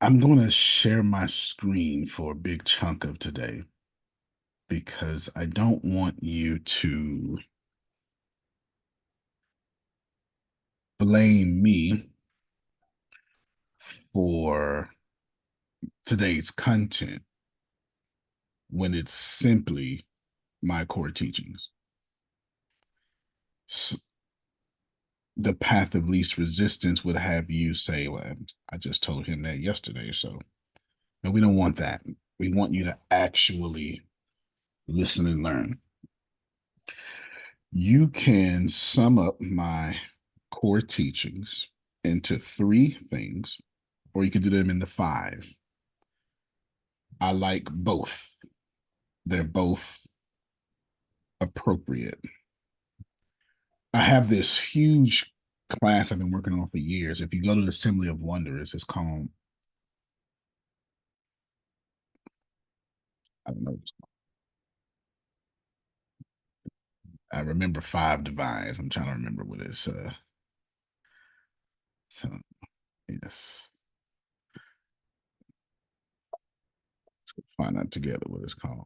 I'm going to share my screen for a big chunk of today because I don't want you to blame me for today's content when it's simply my core teachings. The path of least resistance would have you say, well, I just told him that yesterday. So, and we don't want that. We want you to actually listen and learn. You can sum up my core teachings into three things, or you can do them into five. I like both. They're both appropriate. I have this huge class I've been working on for years. If you go to the Assembly of Wonders, it's called, I don't know, I remember Five Divines. I'm trying to remember what it's, so, yes, let's find out together what it's called.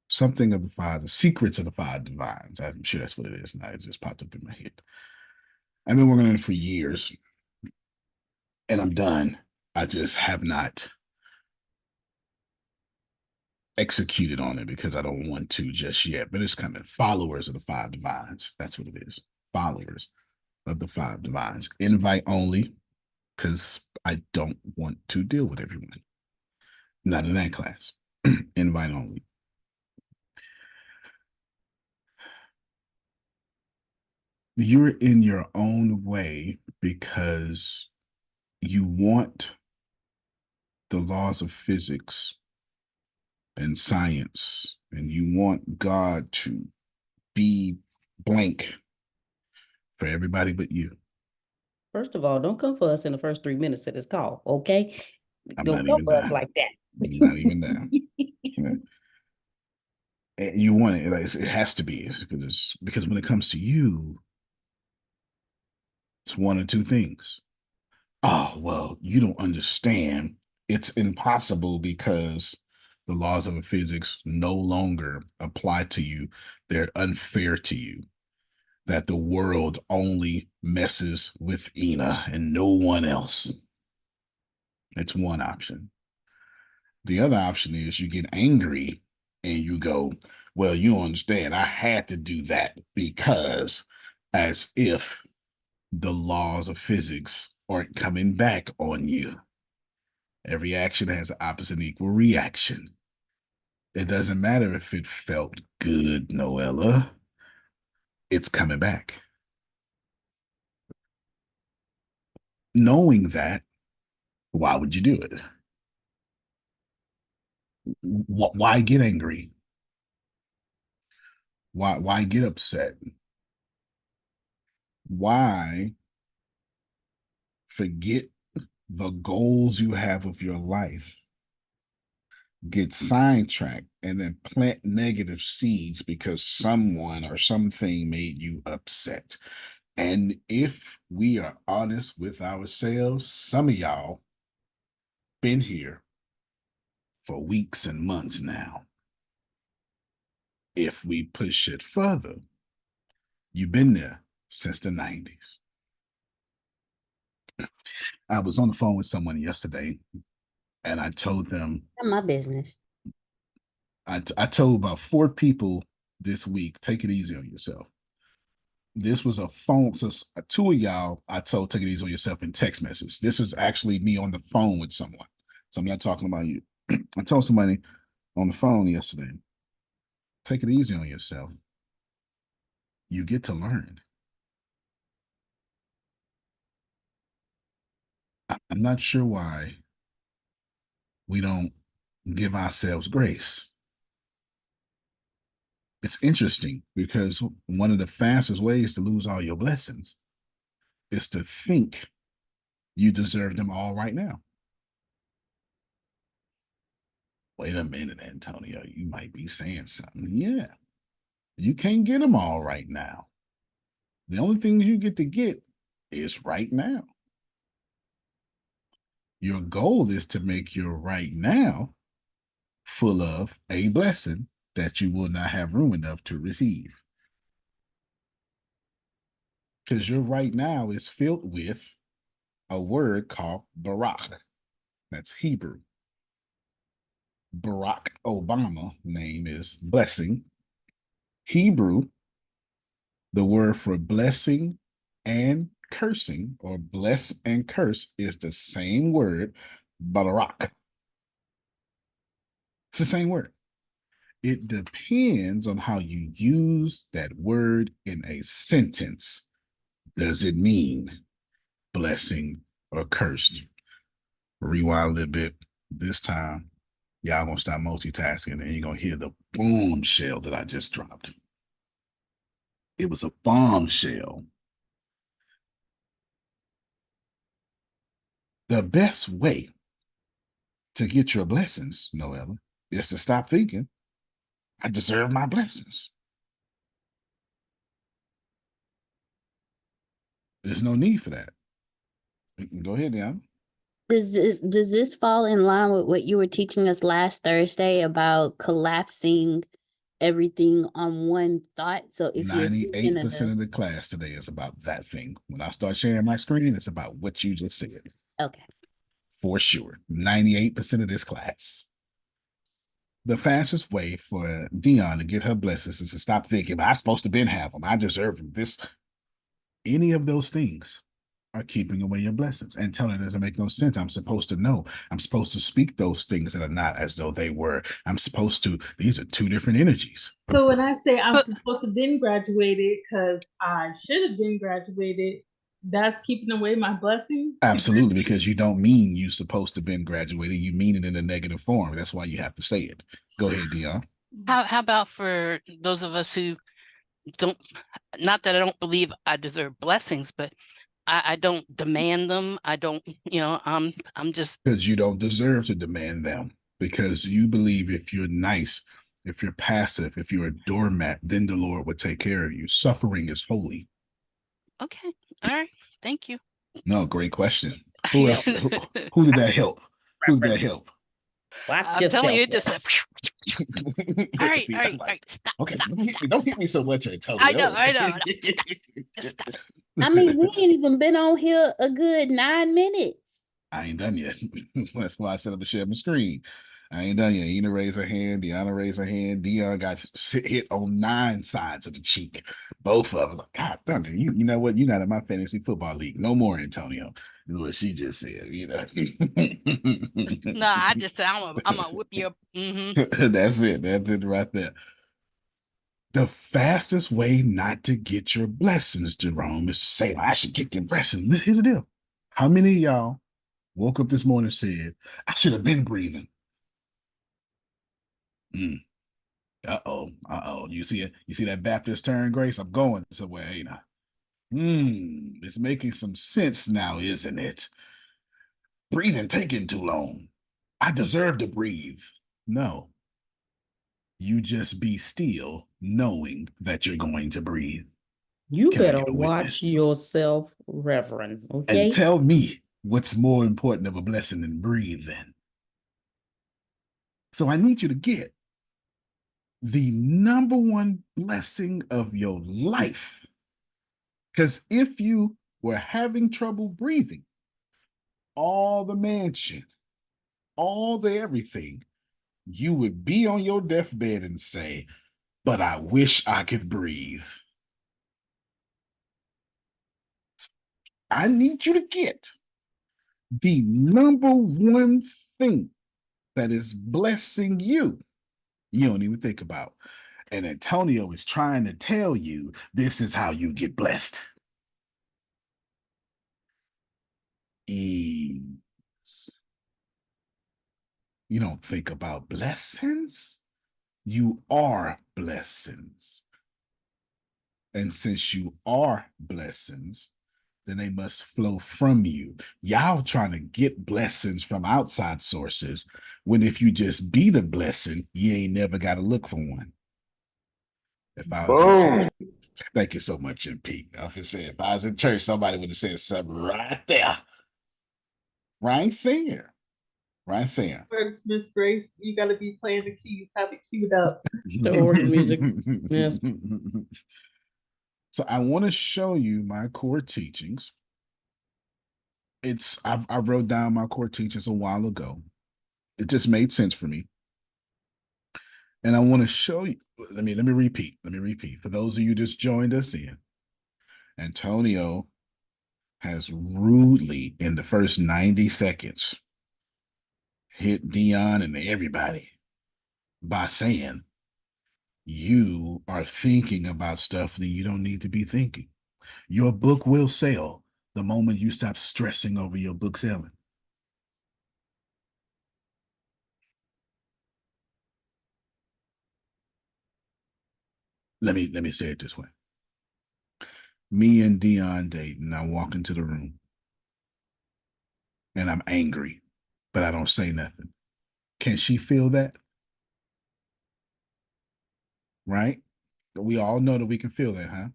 Something of the secrets of the five divines. I'm sure that's what it is. Now it just popped up in my head. I've been working on it for years and I'm done. I just have not executed on it because I don't want to just yet. But it's coming. Followers of the five divines. That's what it is. Followers of the five divines. Invite only because I don't want to deal with everyone. Not in that class. Invite only. You're in your own way because you want the laws of physics and science, and you want God to be blank for everybody but you. First of all, don't come for us in the first 3 minutes of this call, okay? I'm Don't not come even for us there. like I'm not even that. there. And you want it, like, it has to be because when it comes to you, it's one or two things. Oh, well, you don't understand. It's impossible because the laws of physics no longer apply to you. They're unfair to you. That the world only messes with Ina and no one else. It's one option. The other option is you get angry and you go, well, you don't understand. I had to do that because, as if the laws of physics aren't coming back on you. Every action has an opposite and equal reaction. It doesn't matter if it felt good, Noella. It's coming back. Knowing that, why would you do it? Why get angry? Why get upset? Why forget the goals you have of your life? Get sidetracked and then plant negative seeds because someone or something made you upset. And if we are honest with ourselves, some of y'all been here for weeks and months now. If we push it further, you've been there since the 90s. I was on the phone with someone yesterday and I told them, Not my business. I told about four people this week, take it easy on yourself. This was a phone, so two of y'all, I told take it easy on yourself in text message. This is actually me on the phone with someone. So I'm not talking about you. I told somebody on the phone yesterday, take it easy on yourself. You get to learn. I'm not sure why we don't give ourselves grace. It's interesting because one of the fastest ways to lose all your blessings is to think you deserve them all right now. Wait a minute, Antonio, you might be saying something. Yeah, you can't get them all right now. The only things you get to get is right now. Your goal is to make your right now full of a blessing that you will not have room enough to receive. Because your right now is filled with a word called Barack. That's Hebrew. Barack Obama name is blessing. Hebrew, the word for blessing and cursing, or bless and curse, is the same word, Barak. It's the same word. It depends on how you use that word in a sentence. Does it mean blessing or cursed? Rewind a little bit. This time, y'all gonna stop multitasking and you're gonna hear the bombshell that I just dropped. It was a bombshell. The best way to get your blessings, Noella, is to stop thinking, I deserve my blessings. There's no need for that. Go ahead, Dan. Does this fall in line with what you were teaching us last Thursday about collapsing everything on one thought? So if you're thinking of 98% of the class today is about that thing. When I start sharing my screen, it's about what you just said. okay. For sure. 98% of this class. The fastest way for Dion to get her blessings is to stop thinking, I'm supposed to been have them. I deserve them. This, any of those things are keeping away your blessings and telling it doesn't make no sense. I'm supposed to know. I'm supposed to speak those things that are not as though they were. I'm supposed to, these are two different energies. So when I say I'm supposed to have been graduated because I should have been graduated, that's keeping away my blessing? Absolutely, because you don't mean you supposed to have been graduated. You mean it in a negative form. That's why you have to say it. Go ahead, Dion. How about for those of us who don't, not that I don't believe I deserve blessings, but I don't demand them. I don't, I'm just, Because you don't deserve to demand them. Because you believe if you're nice, if you're passive, if you're a doormat, then the Lord would take care of you. Suffering is holy. okay. All right. Thank you. No, great question. Who else? Who did that help? Who did that help? Watch I'm yourself. telling you, it just now. all right, all right, all right. Stop, Okay, stop, don't stop. hit me so much, Antonio. I know. Stop. Just stop. I mean, we ain't even been on here a good 9 minutes. I ain't done yet. That's why I set up to share my screen. I ain't done yet. Ina raised her hand. Deanna raised her hand. Dion got hit on 9 sides of the cheek. Both of them. God damn it. You know what? You're not in my fantasy football league. No more, Antonio. Is what she just said, you know. No, I just said I'm gonna whip your. That's it. That's it right there. The fastest way not to get your blessings, Jerome, is to say, I should get the blessings. Here's the deal. How many of y'all woke up this morning and said, I should have been breathing? Uh-oh. Uh-oh. You see it? You see that Baptist turn, Grace? I'm going somewhere, ain't I? It's making some sense now, isn't it? Breathing taking too long. I deserve to breathe. No. You just be still knowing that you're going to breathe. You Can I better get a watch witness? yourself, Reverend. And Okay. tell me what's more important of a blessing than breathing. So I need you to get the number one blessing of your life. Because if you were having trouble breathing, all the mansion, all the everything, you would be on your deathbed and say, but I wish I could breathe. I need you to get the number one thing that is blessing you. You don't even think about. And Antonio is trying to tell you this is how you get blessed. Ease. You don't think about blessings. You are blessings. And since you are blessings, then they must flow from you. Y'all trying to get blessings from outside sources, when if you just be the blessing, you ain't never got to look for one. If I was Thank you so much, MP. If I was in church, somebody would have said something right there. Right there. Right there. First, Miss Grace, you got to be playing the keys. Have it queued up. The organ music. Yes. So I want to show you my core teachings. I wrote down my core teachings a while ago. It just made sense for me. And I want to show you. Let me repeat. Let me repeat. For those of you just joined us in, Antonio has rudely in the first 90 seconds hit Dion and everybody by saying you are thinking about stuff that you don't need to be thinking. Your book will sell the moment you stop stressing over your book selling. Let me say it this way. Me and Dion dating, I walk into the room and I'm angry, but I don't say nothing. Can she feel that? Right? We all know that we can feel that, huh?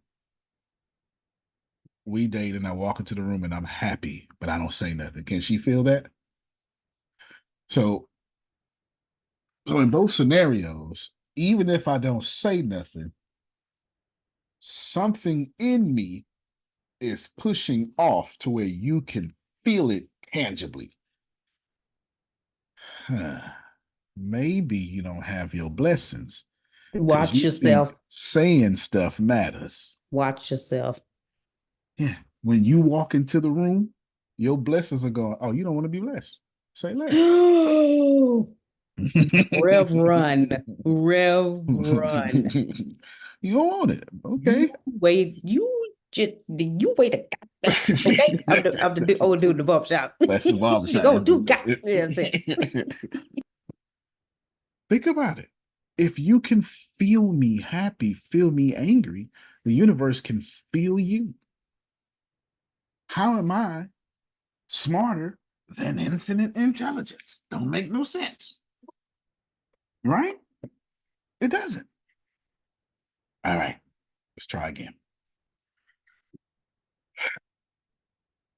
We date and I walk into the room and I'm happy, but I don't say nothing. Can she feel that? So in both scenarios, even if I don't say nothing, something in me is pushing off to where you can feel it tangibly. Maybe you don't have your blessings. Watch You yourself. think saying stuff matters. Watch yourself. Yeah. When you walk into the room, your blessings are going, oh, you don't want to be blessed. Say less. Rev run. Rev run. You don't want it. Okay. You wait a okay. I'm doing the bump shop. That's the barbershop. Go do that's it. Think about it. If you can feel me happy, feel me angry, the universe can feel you. How am I smarter than infinite intelligence? Don't make no sense. Right? It doesn't. All right. Let's try again.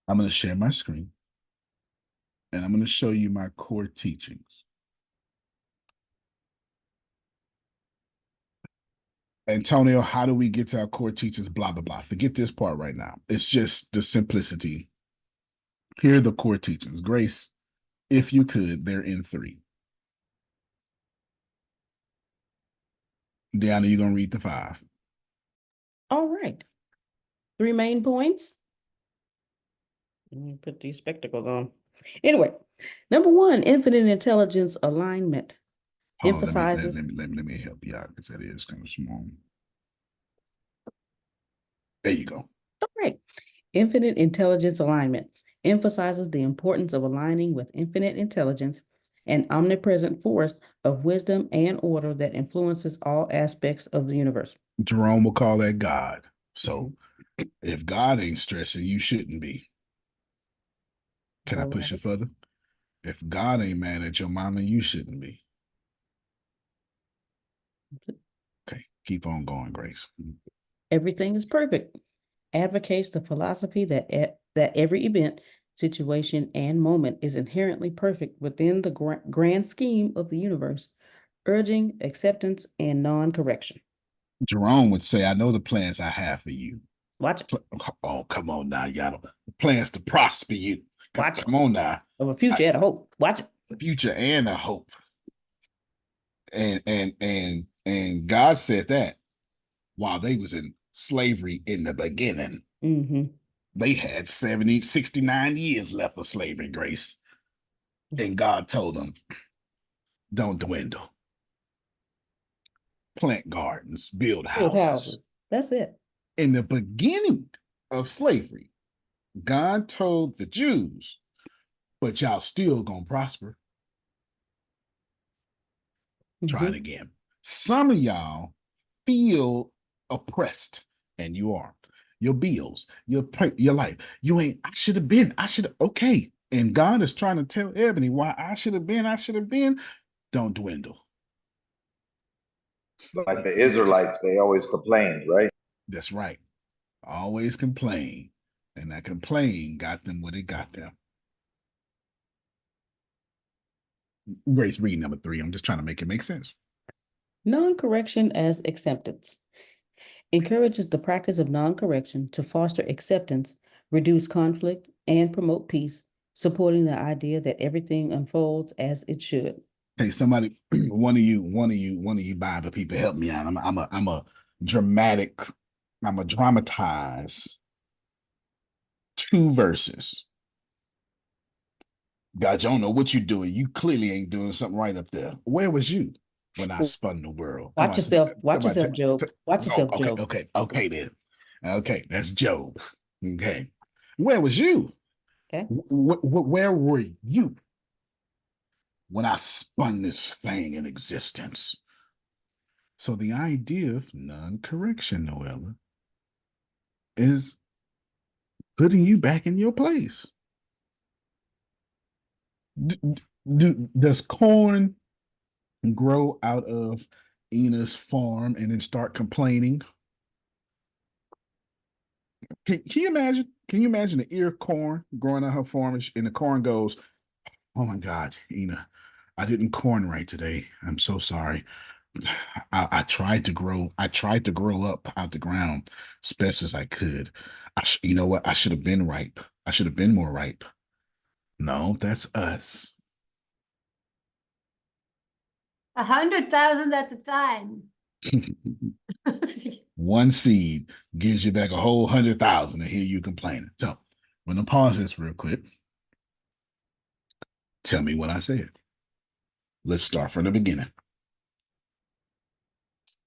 I'm going to share my screen and I'm going to show you my core teachings. Antonio, how do we get to our core teachings? Blah, blah, blah. Forget this part right now. It's just the simplicity. Here are the core teachings. Grace, if you could, they're in 3. Deanna, you're going to read the 5. All right. 3 main points. Let me put these spectacles on. Anyway, number 1, infinite intelligence alignment. Emphasizes. Let me help you out because that is kind of small. There you go. All right. Infinite intelligence alignment emphasizes the importance of aligning with infinite intelligence, an omnipresent force of wisdom and order that influences all aspects of the universe. Jerome will call that God. So if God ain't stressing, you shouldn't be. Can I push it further? If God ain't mad at your mama, you shouldn't be. Okay, keep on going, Grace. Everything is perfect. Advocates the philosophy that every event, situation, and moment is inherently perfect within the grand scheme of the universe, urging acceptance and non-correction. Jerome would say, I know the plans I have for you. Watch it. Oh, come on now, y'all. Plans to prosper you. Come on now. Of a future and a hope. Watch it. A future and a hope. And God said that while they was in slavery in the beginning. Mm-hmm. They had 69 years left of slavery, Grace. And God told them, don't dwindle. Plant gardens, build houses. That's it. In the beginning of slavery, God told the Jews, but y'all still gonna prosper. Try it again. Some of y'all feel oppressed, and you are. Your bills, your life. You ain't, okay. And God is trying to tell Ebony why I should have been. Don't dwindle. Like the Israelites, they always complained, right? That's right. Always complain. And that complain got them what it got them. Grace, read number 3. I'm just trying to make it make sense. Non-correction as acceptance. Encourages the practice of non-correction to foster acceptance, reduce conflict, and promote peace, supporting the idea that everything unfolds as it should. Hey, somebody, one of you Bible people, help me out. I'm a dramatic, I'm a dramatize 2 verses. God, you don't know what you're doing. You clearly ain't doing something right up there. Where was you when I spun the world? Come Watch on, yourself. Watch somebody, yourself, Job. Watch oh, yourself, okay, Job. okay then. Okay, that's Job. Okay, where was you? Okay. Where were you when I spun this thing in existence? So the idea of non-correction, Noella, is putting you back in your place. Does corn grow out of Ina's farm and then start complaining? Can you imagine? Can you imagine the ear of corn growing out her farm and the corn goes, "Oh my God, Ina, I didn't corn right today. I'm so sorry. I tried to grow. I tried to grow up out the ground as best as I could. You know what? I should have been ripe. I should have been more ripe. No, that's us. 100,000 at a time. One seed gives you back a whole 100,000 and here you complaining. So, I'm gonna pause this real quick. Tell me what I said. Let's start from the beginning.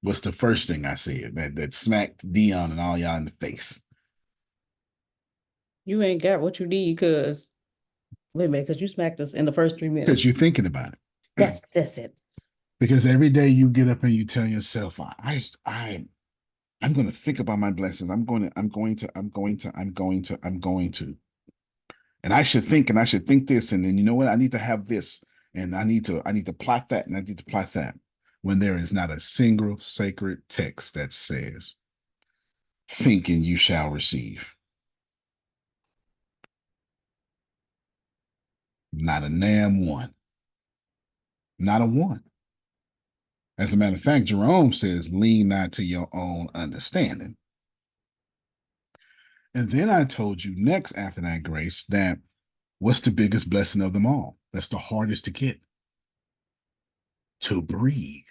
What's the first thing I said that smacked Dion and all y'all in the face? You ain't got what you need, cause wait a minute, because you smacked us in the first 3 minutes. Because you're thinking about it. That's it. Because every day you get up and you tell yourself, I'm going to think about my blessings. I'm going to. And I should think this. And then you know what? I need to have this. And I need to plot that. And I need to plot that. When there is not a single sacred text that says, thinking you shall receive. Not a damn one. Not a one. As a matter of fact, Jerome says, lean not to your own understanding. And then I told you next after that, Grace, that what's the biggest blessing of them all? That's the hardest to get. To breathe.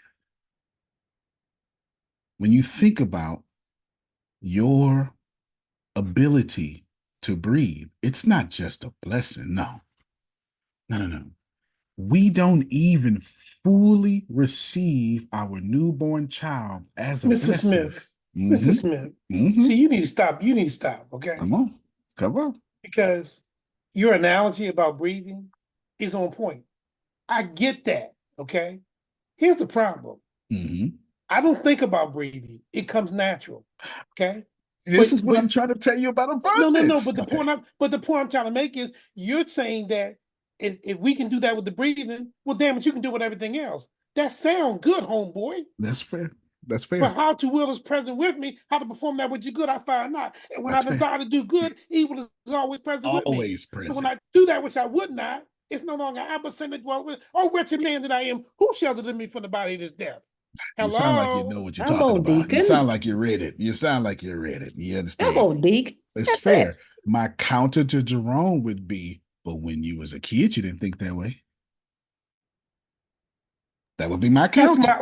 When you think about your ability to breathe, it's not just a blessing. No. We don't even fully receive our newborn child as a Mr. blessing. Smith. Mr. Smith. See, you need to stop. You need to stop, okay? Come on. Because your analogy about breathing is on point. I get that, okay? Here's the problem. I don't think about breathing. It comes natural, okay? This is what I'm trying to tell you about abundance. No. But the point I'm trying to make is you're saying that if we can do that with the breathing, well, damn it, you can do it with everything else. That sounds good, homeboy. That's fair. But how to will is present with me, how to perform that which is good, I find not. And when I desire to do good, evil is always present with me. Always present. So when I do that which I would not, it's no longer I, but sin that dwell with. Oh, wretched man that I am, who sheltered me from the body of this death? Hello? You sound like you know what you're talking about. Deacon. You sound like you read it. You understand? Come on, Deke. It's fair. My counter to Jerome would be, but when you was a kid, you didn't think that way. That would be my counter. That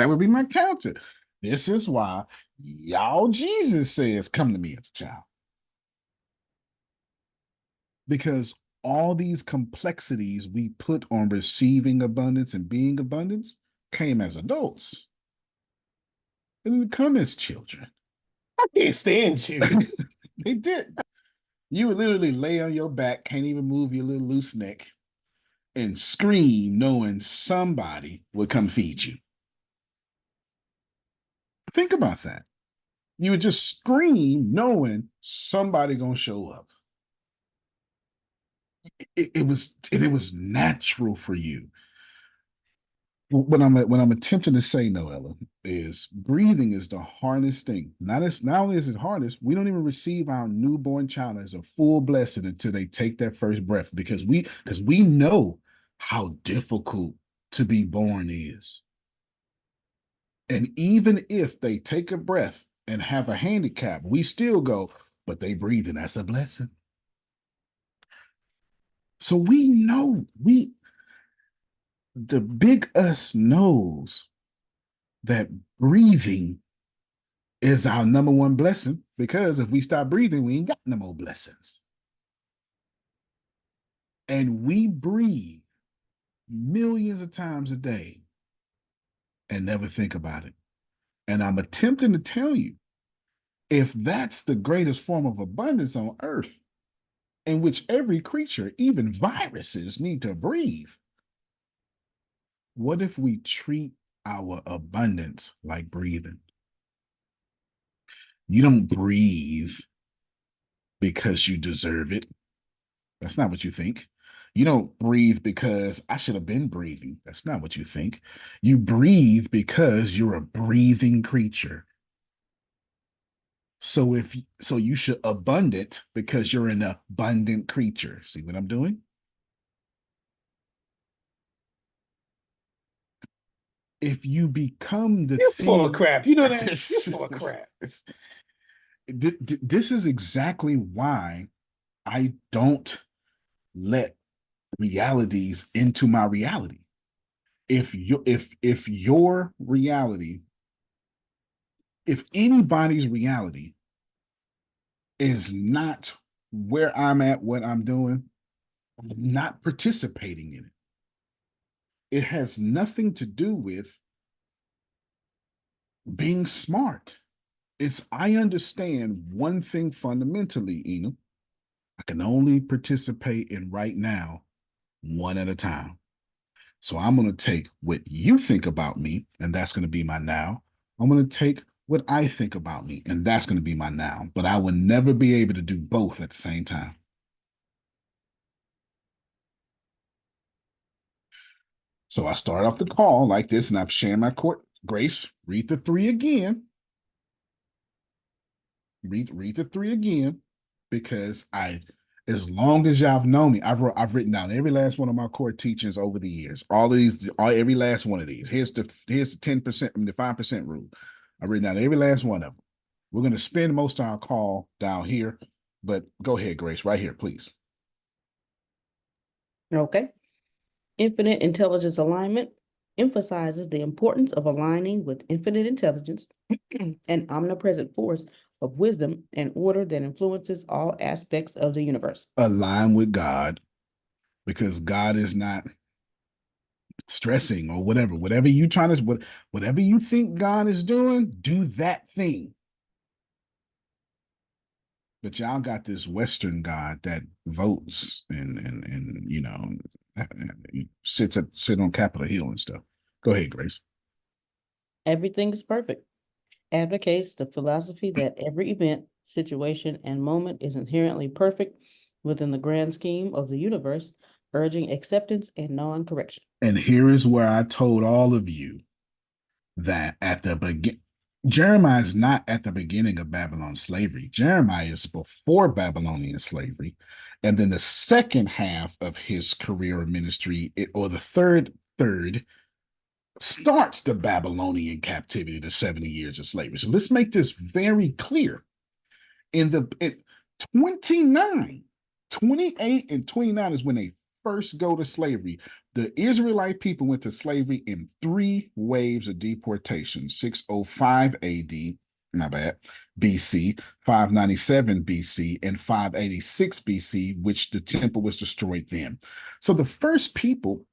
would be my counter. This is why y'all Jesus says, come to me as a child. Because all these complexities we put on receiving abundance and being abundance came as adults. They didn't come as children. I can't stand you. They did. You would literally lay on your back, can't even move your little loose neck, and scream knowing somebody would come feed you. Think about that. You would just scream knowing somebody gonna show up. It was natural for you. what I'm attempting to say, Noella, is breathing is the hardest thing. Not only is it hardest, we don't even receive our newborn child as a full blessing until they take that first breath because we know how difficult to be born is. And even if they take a breath and have a handicap, we still go, but they breathing, that's a blessing. So we know the big us knows that breathing is our number one blessing because if we stop breathing, we ain't got no more blessings. And we breathe millions of times a day and never think about it. And I'm attempting to tell you, if that's the greatest form of abundance on earth, in which every creature, even viruses, need to breathe, what if we treat our abundance like breathing? You don't breathe because you deserve it. That's not what you think. You don't breathe because I should have been breathing. That's not what you think. You breathe because you're a breathing creature. So you should abundant because you're an abundant creature. See what I'm doing? If you become the You're thing, full of crap. You know that? You're full of crap. This is exactly why I don't let realities into my reality. If your reality, if anybody's reality is not where I'm at, what I'm doing, I'm not participating in it. It has nothing to do with being smart. It's I understand one thing fundamentally, Ena. I can only participate in right now one at a time. So I'm going to take what you think about me, and that's going to be my now. I'm going to take what I think about me, and that's going to be my now. But I will never be able to do both at the same time. So I start off the call like this, and I'm sharing my court. Grace, read the three again. Read the three again, because as long as y'all have known me, I've written down every last one of my core teachings over the years. Every last one of these. Here's the 10%, the 5% rule. I've written down every last one of them. We're going to spend most of our call down here, but go ahead, Grace, right here, please. Okay. Infinite intelligence alignment emphasizes the importance of aligning with infinite intelligence, an omnipresent force of wisdom and order that influences all aspects of the universe. Align with God, because God is not stressing or whatever. Whatever you think God is doing, do that thing. But y'all got this Western God that votes and sit on Capitol Hill and stuff. Go ahead, Grace. Everything is perfect. Advocates the philosophy that every event, situation, and moment is inherently perfect within the grand scheme of the universe, urging acceptance and non-correction. And here is where I told all of you that at the begin, Jeremiah is not at the beginning of Babylon slavery. Jeremiah is before Babylonian slavery. And then the second half of his career of ministry, or the third, starts the Babylonian captivity, the 70 years of slavery. So let's make this very clear. In 29, 28 and 29 is when they first go to slavery. The Israelite people went to slavery in 3 waves of deportation: 605 AD, not bad, BC, 597 BC, and 586 BC, which the temple was destroyed then. So the first people,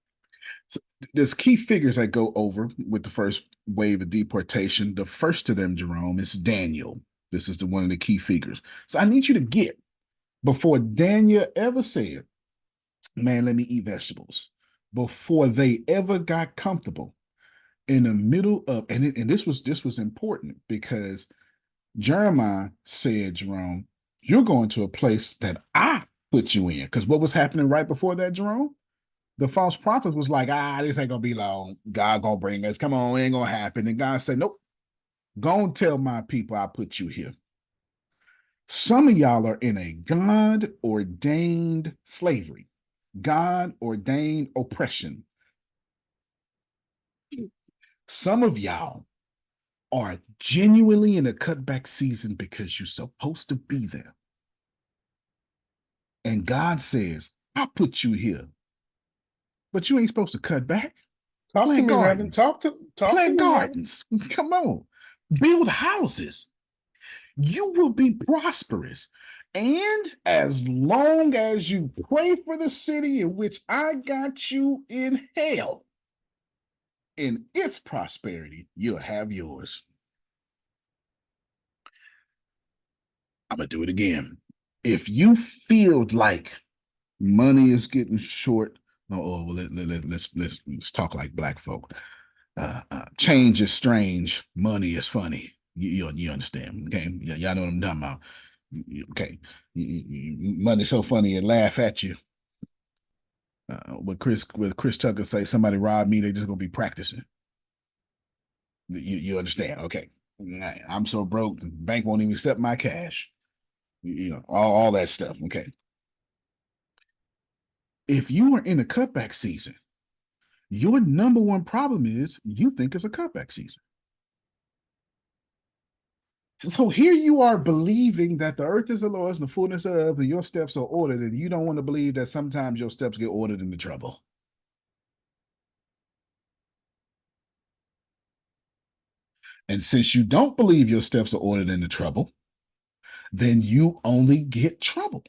there's key figures that go over with the first wave of deportation. The first of them, Jerome, is Daniel. This is one of the key figures. So I need you to get, before Daniel ever said, man, let me eat vegetables, before they ever got comfortable in the middle of, and this was important, because Jeremiah said, Jerome, you're going to a place that I put you in. Because what was happening right before that, Jerome? The false prophet was like, this ain't gonna be long. God gonna bring us. Come on, it ain't gonna happen. And God said, nope. Go and tell my people I put you here. Some of y'all are in a God ordained slavery, God ordained oppression. Some of y'all are genuinely in a cutback season because you're supposed to be there. And God says, I put you here, but you ain't supposed to cut back. Talk to Plant me, Reverend. gardens. Talk to Plant me, Reverend. gardens. Come on. Build houses. You will be prosperous. And as long as you pray for the city in which I got you in hell, in its prosperity, you'll have yours. I'm going to do it again. If you feel like money is getting short, let's talk like black folk. Change is strange. Money is funny. You understand? Okay, y'all know what I'm talking about. Okay, money's so funny it laugh at you. What Chris Tucker say? Somebody robbed me. They're just gonna be practicing. You understand? Okay, I'm so broke. The bank won't even accept my cash. All that stuff. Okay. If you are in a cutback season, your number one problem is you think it's a cutback season. So here you are believing that the earth is the Lord's and the fullness of, and your steps are ordered, and you don't want to believe that sometimes your steps get ordered into trouble. And since you don't believe your steps are ordered into trouble, then you only get trouble.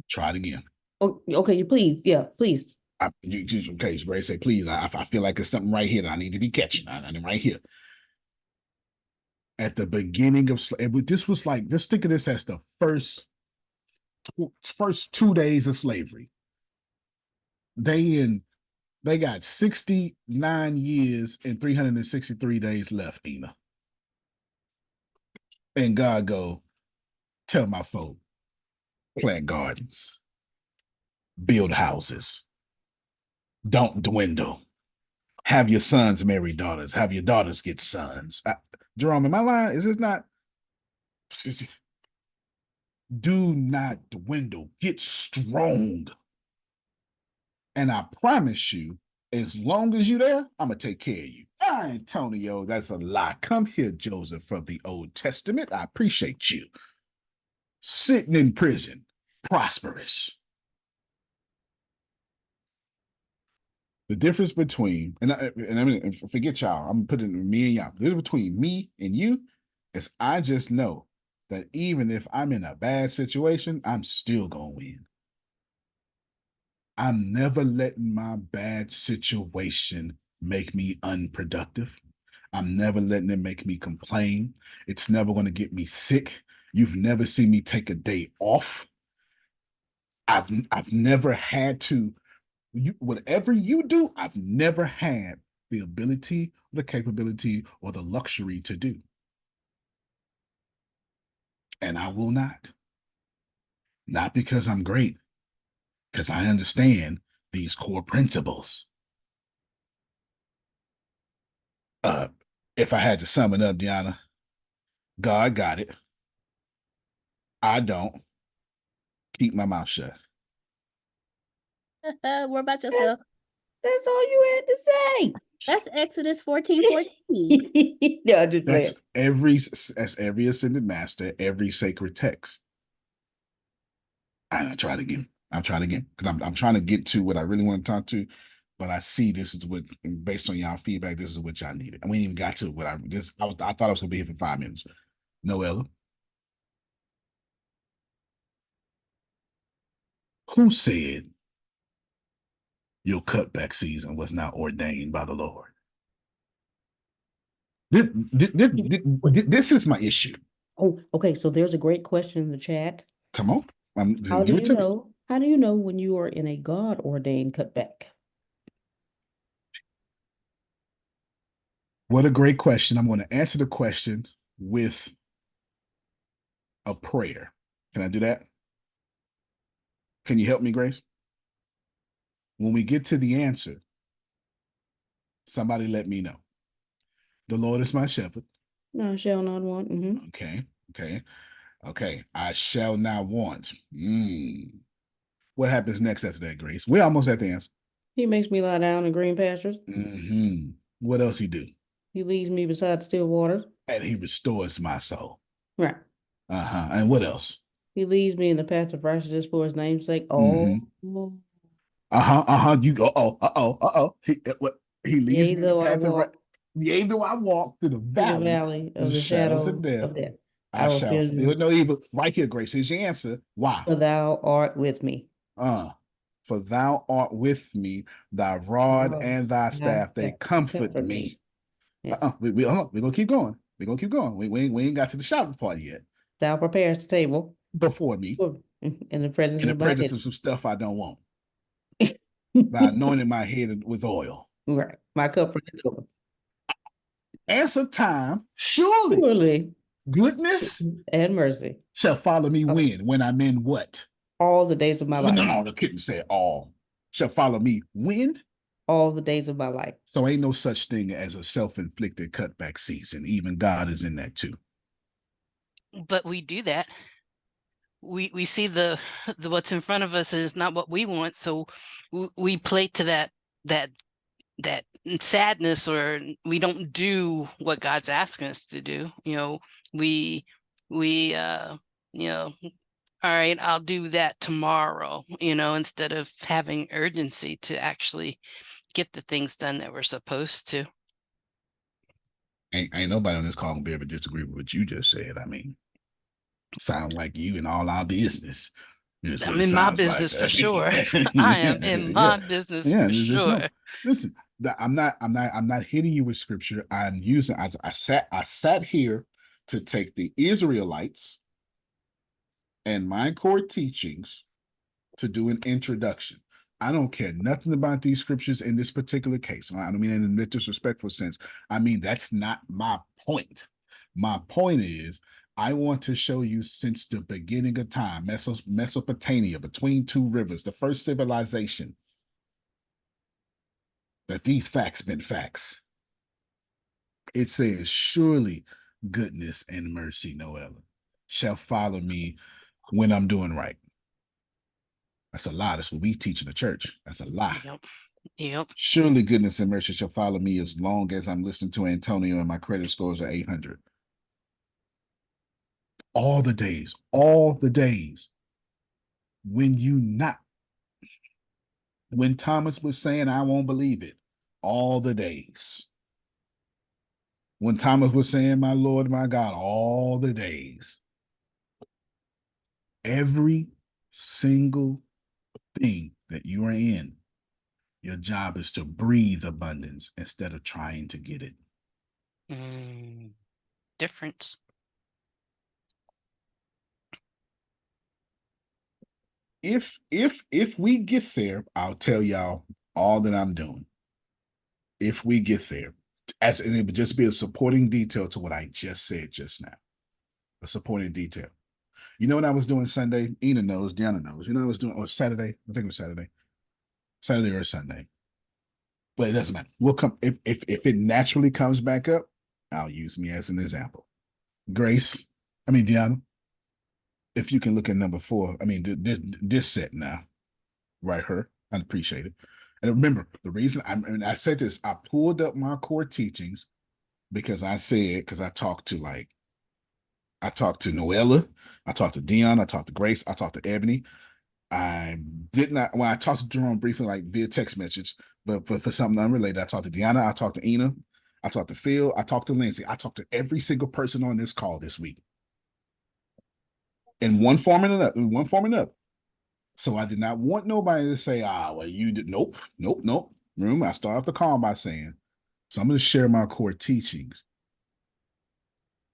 Try it again. Oh, okay, please. Yeah, please. Okay, Ray, say, please. I feel like there's something right here that I need to be catching. I'm right here. At the beginning of this was like, just think of this as the first 2 days of slavery. They got 69 years and 363 days left, Ina. And God go, tell my folk, plant gardens, build houses, don't dwindle. Have your sons marry daughters. Have your daughters get sons. Jerome, am I lying? Is this not? Do not dwindle. Get strong. And I promise you, as long as you're there, I'm going to take care of you. Antonio, that's a lie. Come here, Joseph, from the Old Testament. I appreciate you. Sitting in prison, prosperous. The difference between, and I mean, forget y'all, I'm putting me and y'all. The difference between me and you is I just know that even if I'm in a bad situation, I'm still going to win. I'm never letting my bad situation make me unproductive. I'm never letting it make me complain. It's never going to get me sick. You've never seen me take a day off. I've never had to. Whatever you do, I've never had the ability, the capability, or the luxury to do. And I will not. Not because I'm great, because I understand these core principles. If I had to sum it up, Deanna, God got it. I don't. Keep my mouth shut. What about yourself? That's all you had to say. That's Exodus 14:14. No, just That's every ascended master, every sacred text. I'll try it again. Because I'm trying to get to what I really want to talk to, but I see this is what, based on y'all feedback, this is what y'all needed. And we ain't even got to what I thought I was gonna be here for 5 minutes. Noella, who said your cutback season was not ordained by the Lord? This is my issue. Oh, okay. So there's a great question in the chat. Come on. How do Give it you to me. know? How do you know when you are in a God ordained cutback? What a great question. I'm going to answer the question with a prayer. Can I do that? Can you help me, Grace? When we get to the answer, somebody let me know. The Lord is my shepherd. No, shall not want. Okay, okay, okay. I shall not want. What happens next after that, Grace? We're almost at the answer. He makes me lie down in green pastures. What else he do? He leads me beside still waters. And he restores my soul. Right. And what else? He leads me in the path of righteousness for his name's sake. You go. He leads Yea, me in the though I path of right. walk Yea, though I walk through the through the valley valley of of the the shadows shadow of death, of death, I will shall fear feel no no evil. Right here, Grace. Here's your answer. Why? for thou art with me. For thou art with me, thy rod and thy staff, they comfort me. Yeah. We're gonna keep going. We're gonna keep going. We ain't got to the shouting part yet. Thou prepares the table Before me, in the presence in the of my presence of enemies. some stuff I don't want. Thou anointed my head with oil. Right. My cup runneth over. Answer time. Surely goodness and mercy shall follow me when I'm in what? All the days of my life. No, I couldn't say all. Shall follow me when? All the days of my life. So ain't no such thing as a self-inflicted cutback season. Even God is in that too. But we do that. We see the what's in front of us is not what we want, so we play to that sadness, or we don't do what God's asking us to do. We all right, I'll do that tomorrow, instead of having urgency to actually get the things done that we're supposed to. Ain't nobody on this call gonna be able to disagree with what you just said. I mean, sound like you in all our business. I'm in my business for sure. I am in my business for sure. Listen, I'm not hitting you with scripture. I sat here to take the Israelites and my core teachings to do an introduction. I don't care nothing about these scriptures in this particular case. I don't mean in a disrespectful sense. I mean, that's not my point. My point is, I want to show you since the beginning of time, Mesopotamia, between two rivers, the first civilization, that these facts been facts. It says, surely goodness and mercy, Noella, shall follow me when I'm doing right. That's a lie. That's what we teach in the church. That's a lie. Yep. Surely goodness and mercy shall follow me as long as I'm listening to Antonio and my credit scores are 800. All the days. When Thomas was saying, I won't believe it, all the days. When Thomas was saying, my Lord, my God, all the days. Every single thing that you are in, your job is to breathe abundance instead of trying to get it. Difference. If we get there, I'll tell y'all all that I'm doing. If we get there, and it would just be a supporting detail to what I just said just now. A supporting detail. You know what I was doing Sunday? Ina knows, Deanna knows. You know what I was doing, or Saturday? I think it was Saturday or Sunday. But it doesn't matter. We'll come if it naturally comes back up, I'll use me as an example. Deanna, if you can look at number 4, this set now, right here, I'd appreciate it. And remember, the reason I said this, I pulled up my core teachings because I talked to Noella, I talked to Dion, I talked to Grace, I talked to Ebony. I talked to Jerome briefly, like via text message, but for something unrelated, I talked to Deanna, I talked to Ina, I talked to Phil, I talked to Lindsay, I talked to every single person on this call this week. In one form or another. So I did not want nobody to say, well, you did. Nope. Remember, I start off the call by saying, so I'm going to share my core teachings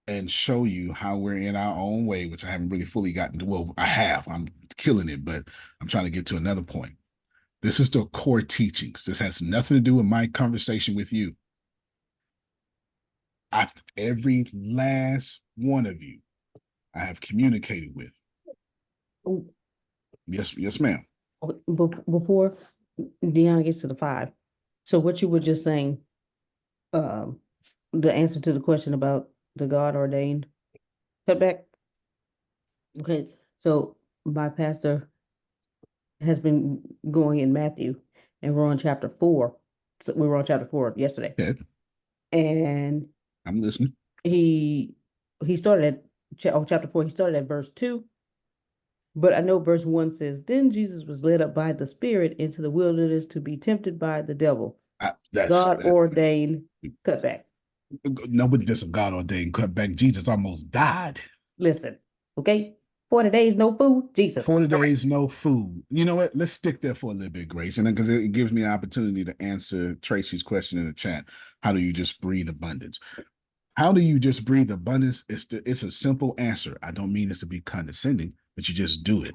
and show you how we're in our own way, which I haven't really fully gotten to. Well, I have. I'm killing it, but I'm trying to get to another point. This is the core teachings. This has nothing to do with my conversation with you. Every last one of you I have communicated with. Yes, ma'am. Before Deanna gets to the 5. So what you were just saying, um, the answer to the question about the God ordained cutback. Okay, so my pastor has been going in Matthew, and we're on chapter 4. So we were on chapter 4 yesterday, Okay, and I'm listening. he started at chapter 4. He started at verse 2, but I know verse 1 says, "Then Jesus was led up by the Spirit into the wilderness to be tempted by the devil." God ordained cutback. Nobody does a God ordained cutback. Jesus almost died. Listen, okay, 40 days no food. Jesus. 40 days no food. You know what? Let's stick there for a little bit, Grace, and then because it gives me an opportunity to answer Tracy's question in the chat. How do you just breathe abundance? How do you just breathe abundance? It's a simple answer. I don't mean this to be condescending, but you just do it.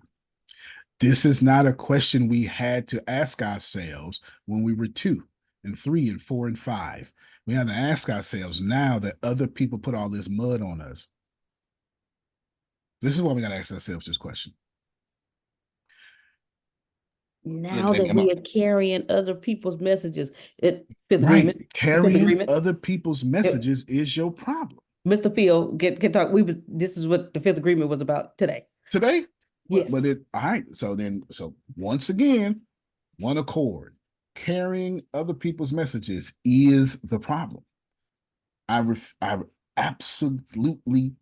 This is not a question we had to ask ourselves when we were 2 and 3 and 4 and 5. We have to ask ourselves now that other people put all this mud on us. This is why we got to ask ourselves this question. Now that we are carrying other people's messages, Fifth right. Agreement. Carrying other people's messages is your problem. Mr. Phil, can talk. This is what the Fifth Agreement was about today. Today? Yes. But all right. So once again, one accord. Carrying other people's messages is the problem. I absolutely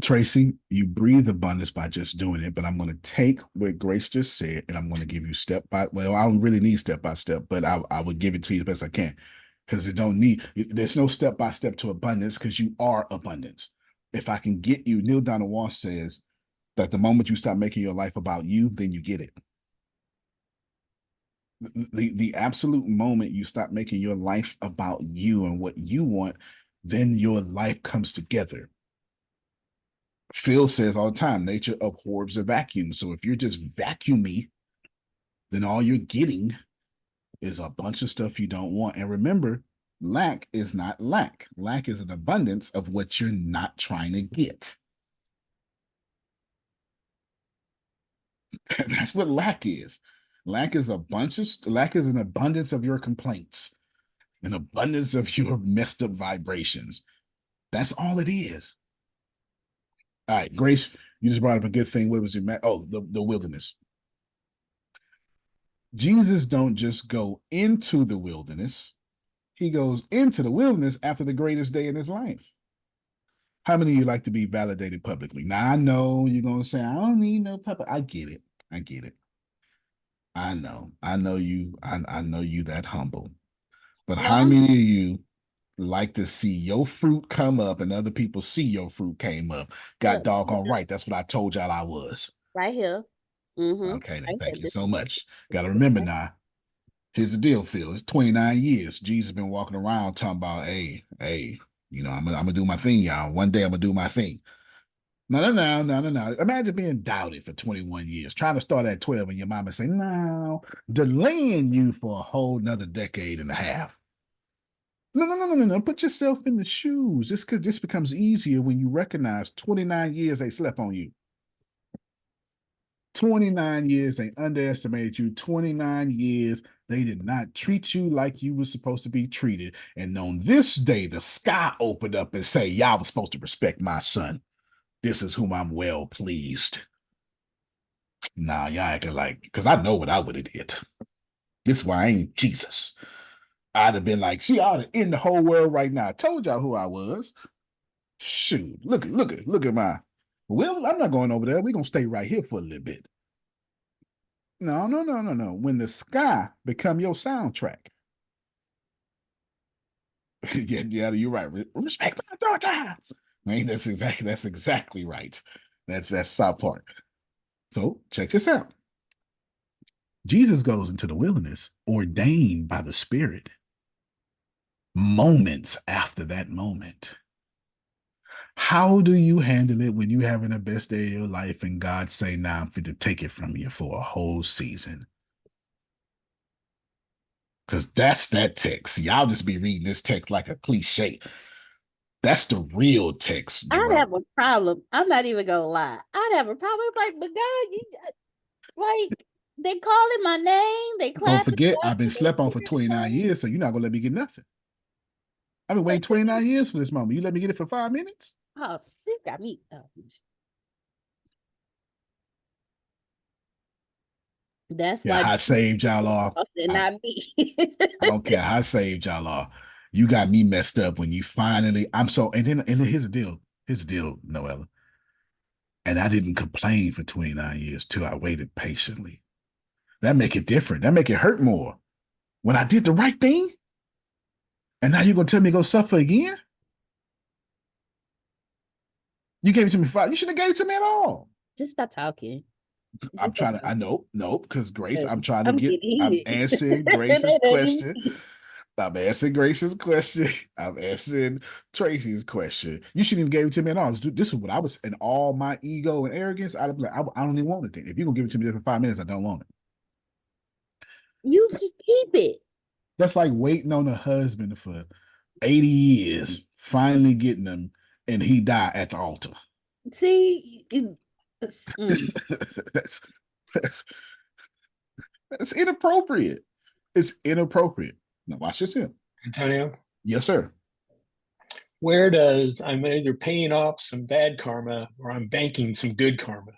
Tracy, you breathe abundance by just doing it, but I'm going to take what Grace just said and I'm going to give you I don't really need step by step, but I would give it to you as best I can because there's no step by step to abundance because you are abundance. If I can get you, Neil Donald Walsh says that the moment you stop making your life about you, then you get it. The absolute moment you stop making your life about you and what you want, then your life comes together. Phil says all the time, nature abhors a vacuum. So if you're just vacuumy, then all you're getting is a bunch of stuff you don't want. And remember, lack is not lack. Lack is an abundance of what you're not trying to get. That's what lack is. Lack is an abundance of your complaints, an abundance of your messed up vibrations. That's all it is. All right, Grace, you just brought up a good thing. What was it? Oh, the wilderness. Jesus don't just go into the wilderness. He goes into the wilderness after the greatest day in his life. How many of you like to be validated publicly? Now, I know you're going to say, I don't need no public. I get it. I know you. I know you that humble. But how many of you like to see your fruit come up and other people see your fruit came up? Got doggone right. That's what I told y'all I was. Right here. Okay, then, thank you so much. Got to remember now. Here's the deal, Phil. It's 29 years. Jesus been walking around talking about, hey, I'm gonna do my thing, y'all. One day I'm gonna do my thing. No. Imagine being doubted for 21 years, trying to start at 12, and your mama say, no, delaying you for a whole nother decade and a half. No. Put yourself in the shoes. This becomes easier when you recognize 29 years they slept on you. 29 years they underestimated you. 29 years they did not treat you like you were supposed to be treated. And on this day, the sky opened up and say, y'all were supposed to respect my son. This is whom I'm well pleased. Nah, y'all acting like, because I know what I would have did. This is why I ain't Jesus. I'd have been like, see, I'd have in the whole world right now. I told y'all who I was. Shoot, look at my. Well, I'm not going over there. We're gonna stay right here for a little bit. No. When the sky become your soundtrack. yeah, you're right. Respect my daughter. Man, that's exactly right. That's South Park. So check this out. Jesus goes into the wilderness ordained by the Spirit. Moments after that moment. How do you handle it when you having the best day of your life and God say, now I'm fit to take it from you for a whole season? Because that's that text. Y'all just be reading this text like a cliche. That's the real text, I'd Jerome. have a problem. I'm not even gonna lie. I'd have a problem. Like, but God, you like they calling my name. They Don't clapping. forget, I've been slept on for 29 years, so you're not gonna let me get nothing. I've been It's waiting like, 29 years for this moment. You let me get it for 5 minutes? oh, you got me. Oh, that's Yeah, why I saved y'all off. and not me. I don't care how saved y'all are. You got me messed up when you finally. And then here's the deal. Here's the deal, Noella. And I didn't complain for 29 years till I waited patiently. That make it different. That make it hurt more. When I did the right thing, and now you're gonna tell me to go suffer again? You gave it to me 5. You shouldn't have gave it to me at all. Just stop talking. I'm Just stop trying to. I talking. know, no, because Grace. I'm trying to I'm get. I'm getting answering Grace's question. I'm asking Grace's question. I'm asking Tracy's question. You shouldn't even give it to me at all. This is what I was, in all my ego and arrogance, I'd be like, I don't even want it. Then. If you're gonna give it to me for 5 minutes, I don't want it. You can keep it. That's like waiting on a husband for 80 years, finally getting him, and he died at the altar. See, that's, that's that's inappropriate. It's inappropriate. Now watch this here. Antonio, Yes, sir. where does I'm either paying off some bad karma or I'm banking some good karma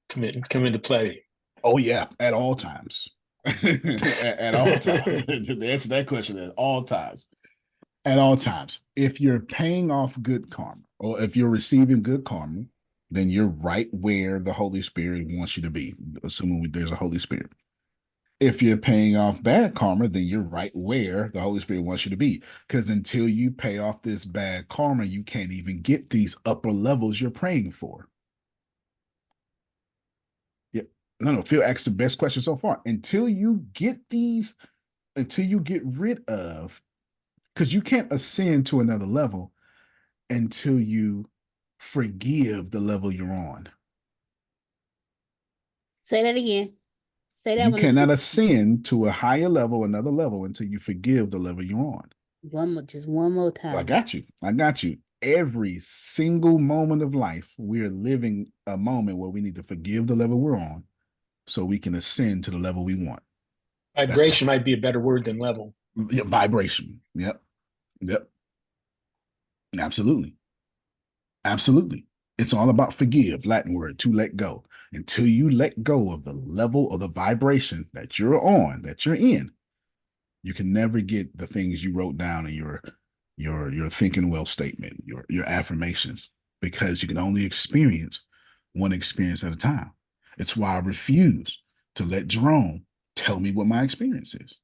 come into play? Oh yeah, at all times. At all times. To answer that question, at all times. At all times. If you're paying off good karma, or if you're receiving good karma, then you're right where the Holy Spirit wants you to be, assuming there's a Holy Spirit. If you're paying off bad karma, then you're right where the Holy Spirit wants you to be. Because until you pay off this bad karma, you can't even get these upper levels you're praying for. Yeah. No, Phil asked the best question so far. Until you get rid of, because you can't ascend to another level until you forgive the level you're on. say that again. Say that You one cannot again. ascend to a higher level, another level, until you forgive the level you're on. Just one more time. I got you. I got you. Every single moment of life, we're living a moment where we need to forgive the level we're on so we can ascend to the level we want. Vibration might be a better word than level. Yeah, vibration. Yep. Yep. Absolutely. Absolutely. It's all about forgive, Latin word, to let go. Until you let go of the level of the vibration that you're on, that you're in, you can never get the things you wrote down in your thinking well statement, your affirmations, because you can only experience one experience at a time. It's why I refuse to let Jerome tell me what my experience is.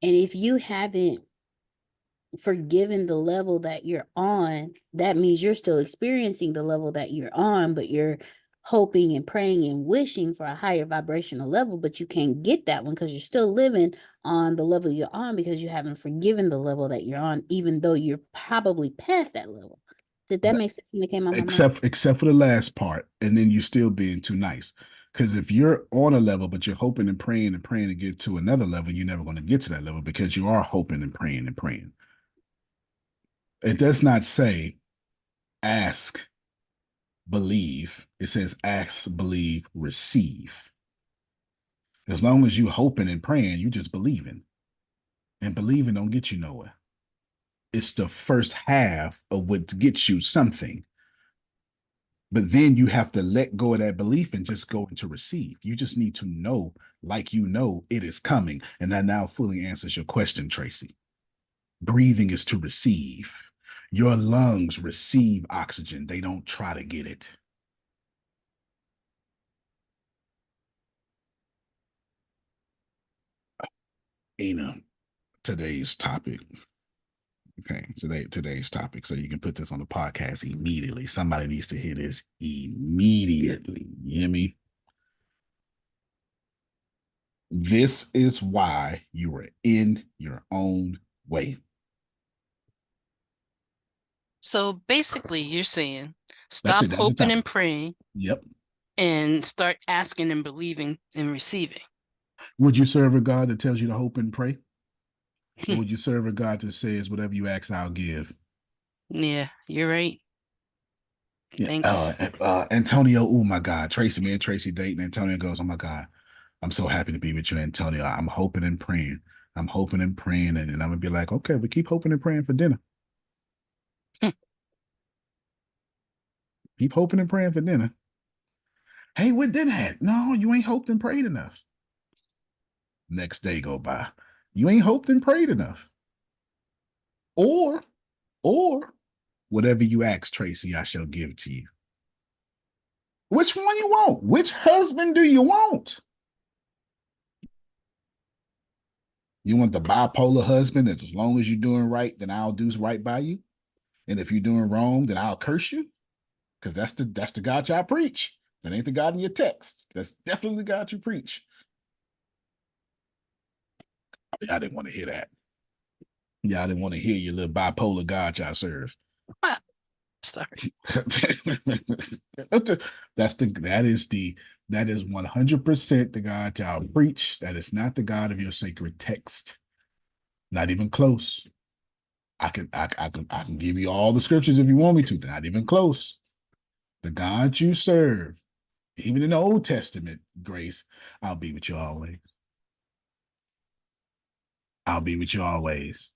And if you haven't forgiven the level that you're on, that means you're still experiencing the level that you're on, but you're hoping and praying and wishing for a higher vibrational level, but you can't get that one because you're still living on the level you're on because you haven't forgiven the level that you're on, even though you're probably past that level. Did that make sense when it came out my mouth? Except for the last part, and then you still being too nice. Because if you're on a level, but you're hoping and praying to get to another level, you're never going to get to that level because you are hoping and praying and praying. It does not say ask, believe. It says ask, believe, receive. As long as you hoping and praying, you just believing. And believing don't get you nowhere. It's the first half of what gets you something. But then you have to let go of that belief and just go into receive. You just need to know, like you know, it is coming. And that now fully answers your question, Tracy. Breathing is to receive. Your lungs receive oxygen. They don't try to get it. Ina, today's topic. Okay, today's topic. So you can put this on the podcast immediately. Somebody needs to hear this immediately. You hear me? This is why you are in your own way. So basically, you're saying That's stop it. That's the hoping and topic. praying Yep. and start asking and believing and receiving. Would you serve a God that tells you to hope and pray? Or would you serve a God that says, whatever you ask, I'll give? Yeah, you're right. Yeah. Thanks. Antonio, oh my God. Tracy, me and Tracy dating. Antonio goes, oh my God, I'm so happy to be with you, Antonio. I'm hoping and praying. I'm hoping and praying. And I'm going to be like, okay, we keep hoping and praying for dinner. Keep hoping and praying for dinner. Hey, what dinner at? No, you ain't hoped and prayed enough. Next day go by. You ain't hoped and prayed enough. Or whatever you ask, Tracy, I shall give to you. Which one you want? Which husband do you want? You want the bipolar husband that as long as you're doing right, then I'll do right by you. And if you're doing wrong, then I'll curse you. Because that's the God y'all preach. That ain't the God in your text. That's definitely the God you preach. I didn't want to hear that. Yeah, I didn't want to hear your little bipolar God y'all serve. Sorry. That is 100% the God y'all preach. That is not the God of your sacred text. Not even close. I can give you all the scriptures if you want me to. Not even close. The God you serve, even in the Old Testament, Grace, I'll be with you always. I'll be with you always.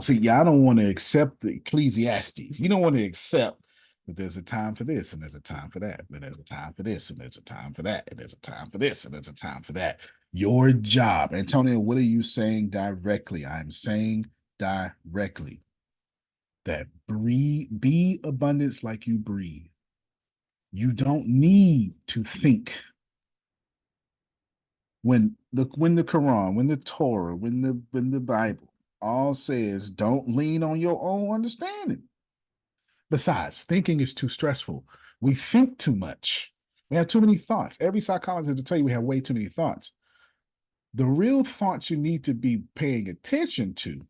See, y'all don't want to accept the Ecclesiastes. You don't want to accept that there's a time for this and there's a time for that. Then there's a time for this and there's a time for that. And there's a time for this and there's a time for that. Your job, Antonio, what are you saying directly? I'm saying directly that be abundance like you breathe. You don't need to think. When the Quran, when the Torah, when the Bible all says don't lean on your own understanding. Besides, thinking is too stressful. We think too much. We have too many thoughts. Every psychologist will tell you we have way too many thoughts. The real thoughts you need to be paying attention to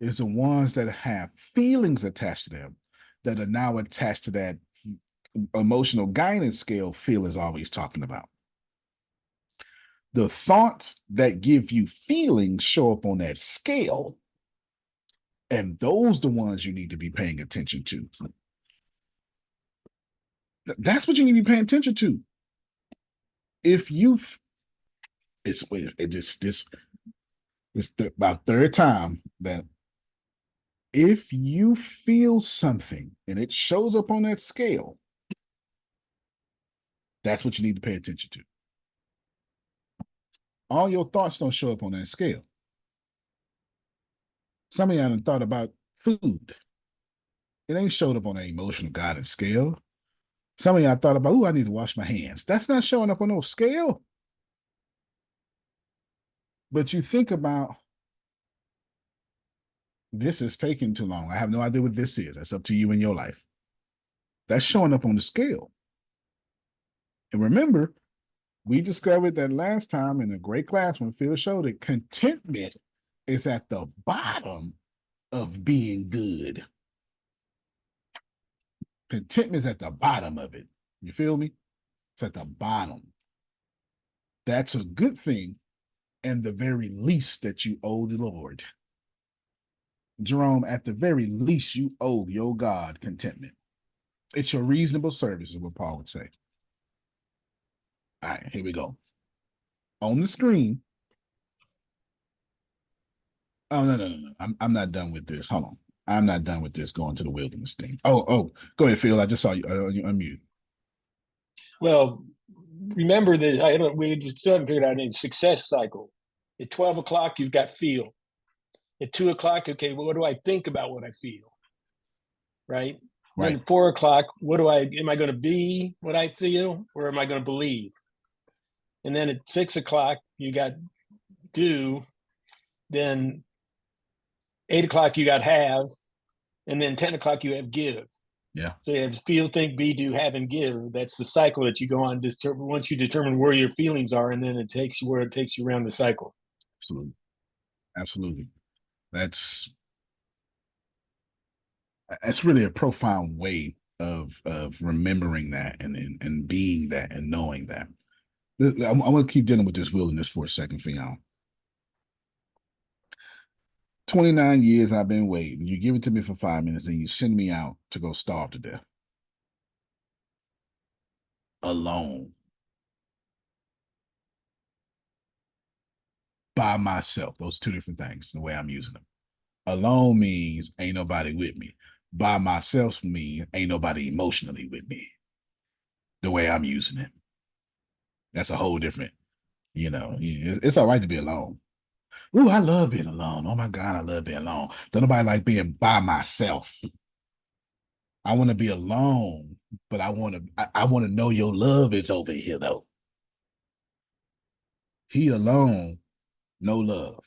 is the ones that have feelings attached to them that are now attached to that emotional guidance scale Phil is always talking about. The thoughts that give you feelings show up on that scale, and those the ones you need to be paying attention to. That's what you need to be paying attention to. If you, it's about third time that if you feel something and it shows up on that scale, that's what you need to pay attention to. All your thoughts don't show up on that scale. Some of y'all done thought about food. It ain't showed up on an emotional guidance scale. Some of y'all thought about, oh, I need to wash my hands. That's not showing up on no scale. But you think about, this is taking too long. I have no idea what this is. That's up to you in your life. That's showing up on the scale. And remember, we discovered that last time in a great class when Phil showed it, contentment is at the bottom of being good. Contentment is at the bottom of it. You feel me? It's at the bottom. That's a good thing, and the very least that you owe the Lord. Jerome, at the very least, you owe your God contentment. It's your reasonable service, is what Paul would say. All right, here we go. On the screen. Oh, no. I'm not done with this. Hold on. I'm not done with this going to the wilderness thing. Oh, go ahead, Phil. I just saw you. You unmuted. Well, remember that we still haven't figured out any success cycle. At 12 o'clock, you've got feel. At 2 o'clock, okay, well, what do I think about what I feel? Right? Right. Then at 4 o'clock, am I going to be what I feel, or am I going to believe? And then at 6 o'clock, you got do. Then 8 o'clock, you got have. And then 10 o'clock, you have give. Yeah. So you have feel, think, be, do, have, and give. That's the cycle that you go on. Once you determine where your feelings are, and then it takes you where it takes you around the cycle. Absolutely. That's really a profound way of remembering that and being that and knowing that. I'm going to keep dealing with this wilderness for a second for y'all. 29 years I've been waiting. You give it to me for 5 minutes and you send me out to go starve to death. Alone. By myself. Those two different things, the way I'm using them. Alone means ain't nobody with me. By myself means ain't nobody emotionally with me. The way I'm using it. That's a whole different, it's all right to be alone. Ooh, I love being alone. Oh my God, I love being alone. Don't nobody like being by myself. I want to be alone, but I want to know your love is over here though. He alone, no love.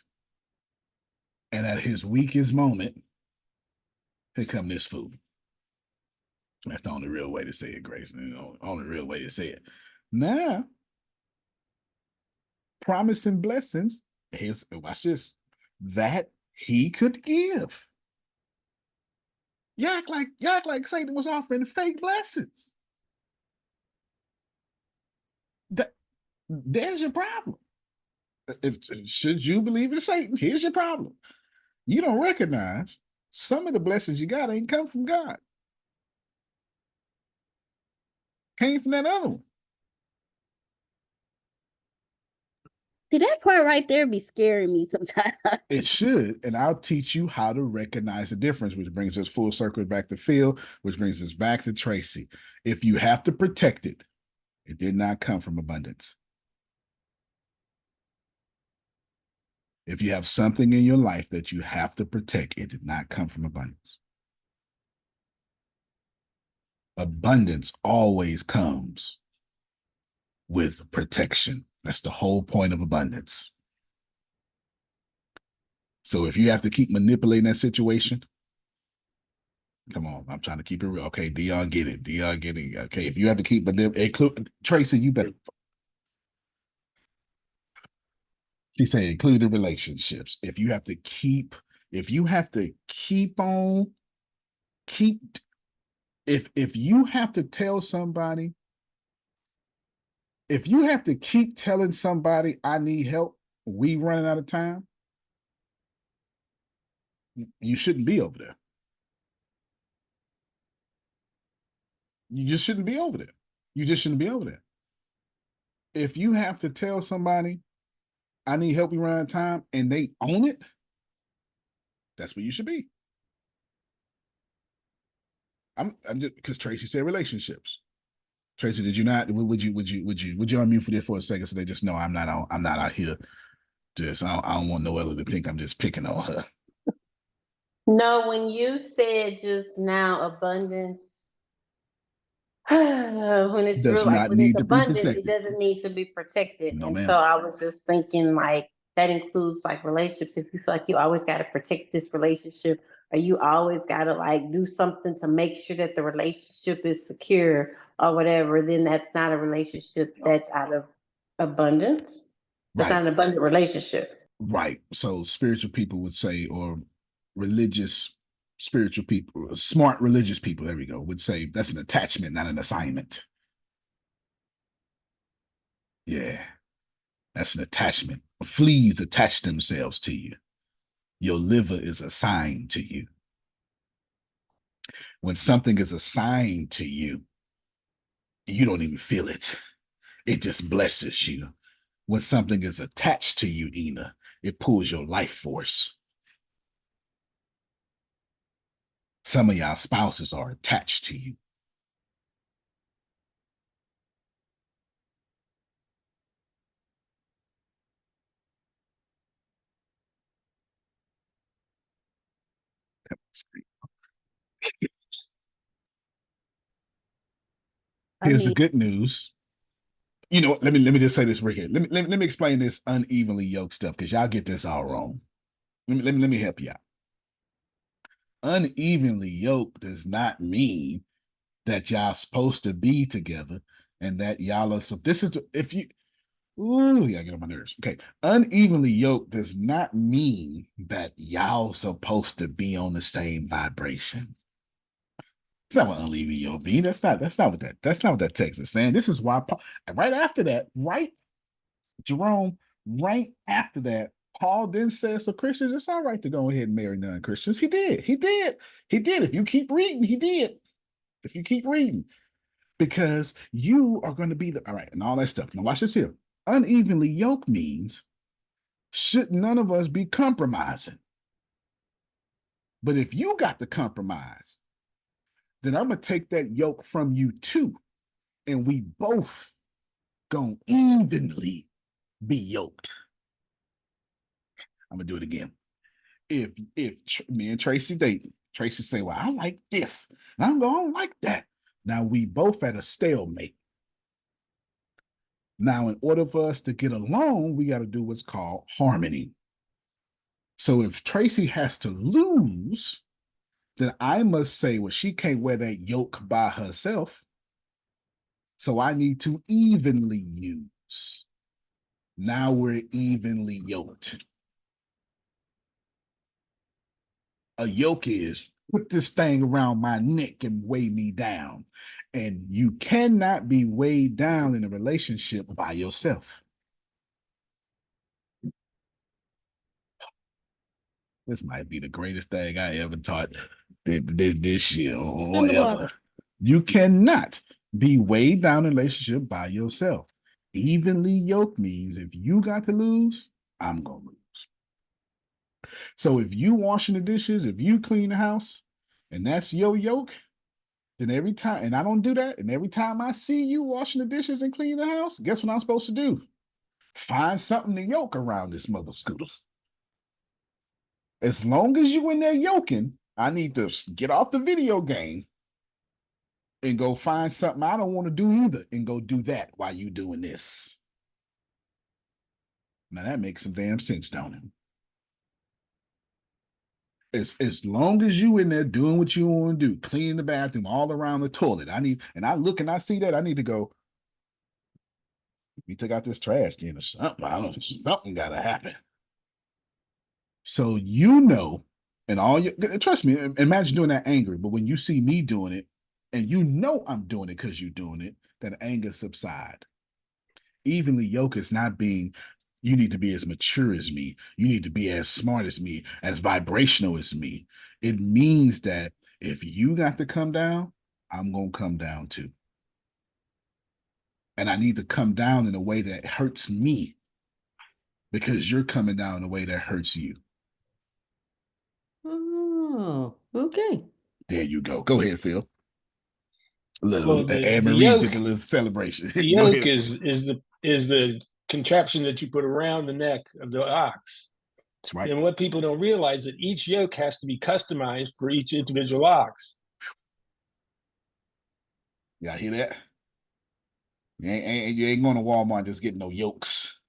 And at his weakest moment, here come this fool. That's the only real way to say it, Grace. Only real way to say it. Now, promise and blessings. Watch this. That he could give. You act like Satan was offering fake blessings. There's your problem. Should you believe in Satan? Here's your problem. You don't recognize some of the blessings you got ain't come from God. Came from that other one. See, that part right there be scaring me sometimes. It should, and I'll teach you how to recognize the difference, which brings us full circle back to Phil, which brings us back to Tracy. If you have to protect it, it did not come from abundance. If you have something in your life that you have to protect, it did not come from abundance. Abundance always comes with protection. That's the whole point of abundance. So if you have to keep manipulating that situation, come on, I'm trying to keep it real. Okay, Dion, get it. Dion, get it. Okay, if you have to keep manipulating, Tracy, you better. She said, including relationships. If you have to keep on, if you have to tell somebody, if you have to keep telling somebody, I need help, we running out of time, you shouldn't be over there. You just shouldn't be over there. You just shouldn't be over there. If you have to tell somebody, I need help, we run out of time, and they own it, that's what you should be. I'm just because Tracy said relationships. Tracy, did you not? Would you unmute for this for a second so they just know I'm not out here. Just I don't want Noella to think I'm just picking on her. No, when you said just now abundance, when it's Does real, like not when need it's to be abundance, protected. it doesn't need to be protected. No, And ma'am. so I was just thinking like that includes like relationships. If you feel like you always got to protect this relationship, or you always got to like do something to make sure that the relationship is secure or whatever, then that's not a relationship that's out of abundance. It's Right. not an abundant relationship. Right. So spiritual people would say, or religious spiritual people, smart religious people, there we go, would say that's an attachment, not an assignment. Yeah. That's an attachment. Fleas attach themselves to you. Your liver is assigned to you. When something is assigned to you, you don't even feel it. It just blesses you. When something is attached to you, Ina, it pulls your life force. Some of y'all spouses are attached to you. Here's the good news. You know what? Let me just say this right here. Let me explain this unevenly yoked stuff because y'all get this all wrong. Let me help you out. Unevenly yoked does not mean that y'all supposed to be together and that y'all are. So this is if you. Ooh, yeah, get on my nerves. Okay, unevenly yoked does not mean that y'all supposed to be on the same vibration. That's not what unevenly yoked means. That's not what that text is saying. This is why right after that, right, Jerome, right after that, Paul then says to Christians, it's all right to go ahead and marry non-Christians. He did. He did. He did. If you keep reading, he did. If you keep reading, because you are going to be the all right and all that stuff. Now watch this here. Unevenly yoked means should none of us be compromising. But if you got to compromise, then I'm going to take that yoke from you too. And we both going to evenly be yoked. I'm going to do it again. If me and Tracy dating, Tracy say, well, I like this. And I'm going, I don't like that. Now we both at a stalemate. Now, in order for us to get along, we got to do what's called harmony. So if Tracy has to lose, then I must say, well, she can't wear that yoke by herself. So I need to evenly use. Now we're evenly yoked. A yoke is put this thing around my neck and weigh me down. And you cannot be weighed down in a relationship by yourself. This might be the greatest thing I ever taught this year or ever. You cannot be weighed down in a relationship by yourself. Evenly yoked means if you got to lose, I'm going to lose. So if you washing the dishes, if you clean the house, and that's your yoke, then every time, and I don't do that, and every time I see you washing the dishes and cleaning the house, guess what I'm supposed to do? Find something to yoke around this mother scooter. As long as you in there yoking, I need to get off the video game and go find something I don't want to do either and go do that while you doing this. Now that makes some damn sense, don't it? As long as you in there doing what you want to do, cleaning the bathroom all around the toilet, I look and I see that, I need to go, we took out this trash can or something. I don't know, something gotta happen. So you know, and all you trust me, imagine doing that angry, but when you see me doing it, and you know I'm doing it because you're doing it, then anger subside. Evenly yoke is not being, you need to be as mature as me. You need to be as smart as me, as vibrational as me. It means that if you got to come down, I'm going to come down too. And I need to come down in a way that hurts me because you're coming down in a way that hurts you. Oh, okay. There you go. Go ahead, Phil. Well, Anne Marie did a little celebration. The yoke is the contraption that you put around the neck of the ox. That's right. And what people don't realize that each yoke has to be customized for each individual ox. Y'all hear that? You ain't going to Walmart and just getting no yokes.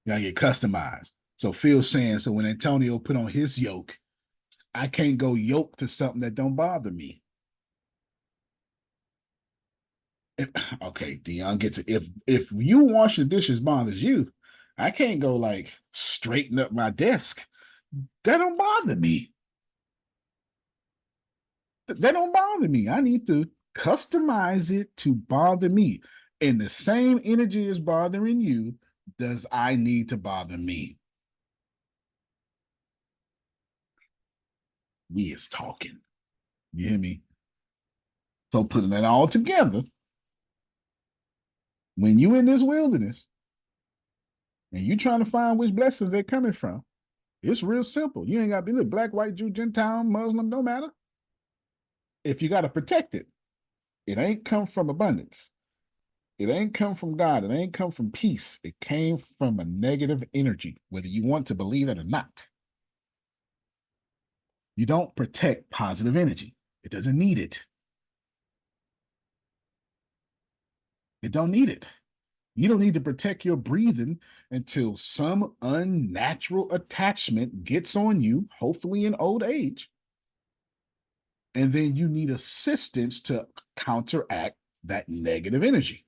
You gotta get customized. So Phil's saying, so when Antonio put on his yoke, I can't go yoke to something that don't bother me. Okay, Dion gets it. If you wash the dishes bothers you, I can't go like straighten up my desk. That don't bother me. That don't bother me. I need to customize it to bother me. And the same energy is bothering you, does I need to bother me? We is talking. You hear me? So putting that all together, when you in this wilderness and you trying to find which blessings they're coming from, it's real simple. You ain't got to be black, white, Jew, Gentile, Muslim, don't matter. If you got to protect it, it ain't come from abundance. It ain't come from God. It ain't come from peace. It came from a negative energy, whether you want to believe it or not. You don't protect positive energy. It doesn't need it. It don't need it. You don't need to protect your breathing until some unnatural attachment gets on you, hopefully in old age. And then you need assistance to counteract that negative energy.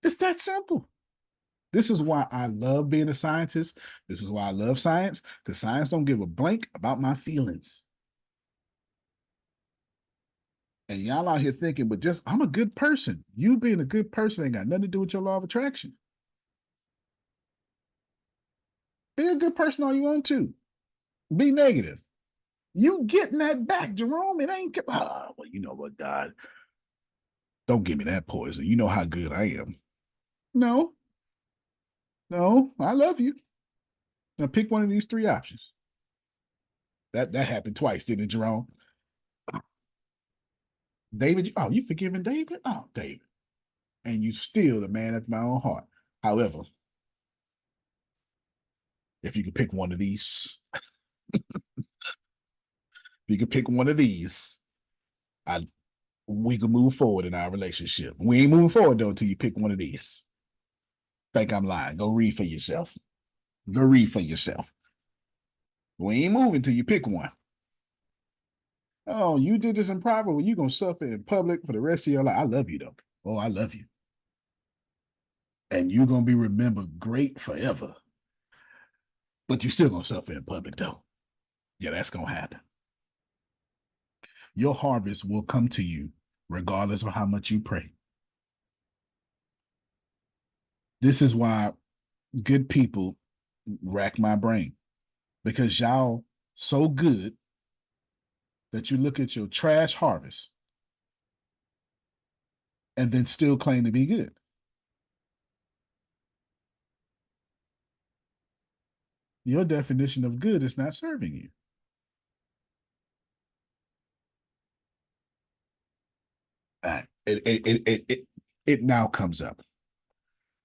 It's that simple. This is why I love being a scientist. This is why I love science, because science don't give a blank about my feelings. And y'all out here thinking, but just I'm a good person. You being a good person ain't got nothing to do with your law of attraction. Be a good person all you want to. Be negative. You getting that back, Jerome. It ain't, well, you know what, God, don't give me that poison. You know how good I am. No, no, I love you. Now pick one of these three options. That happened twice, didn't it, Jerome? David, oh, you forgiving David? Oh, David. And you still the man after my own heart. However, if you could pick one of these, if you could pick one of these, we can move forward in our relationship. We ain't moving forward though until you pick one of these. Think I'm lying. Go read for yourself. Go read for yourself. We ain't moving till you pick one. Oh, you did this improper. Well, you're going to suffer in public for the rest of your life. I love you, though. Oh, I love you. And you're going to be remembered great forever. But you're still going to suffer in public, though. Yeah, that's going to happen. Your harvest will come to you regardless of how much you pray. This is why good people rack my brain, because y'all so good that you look at your trash harvest and then still claim to be good. Your definition of good is not serving you. It now comes up.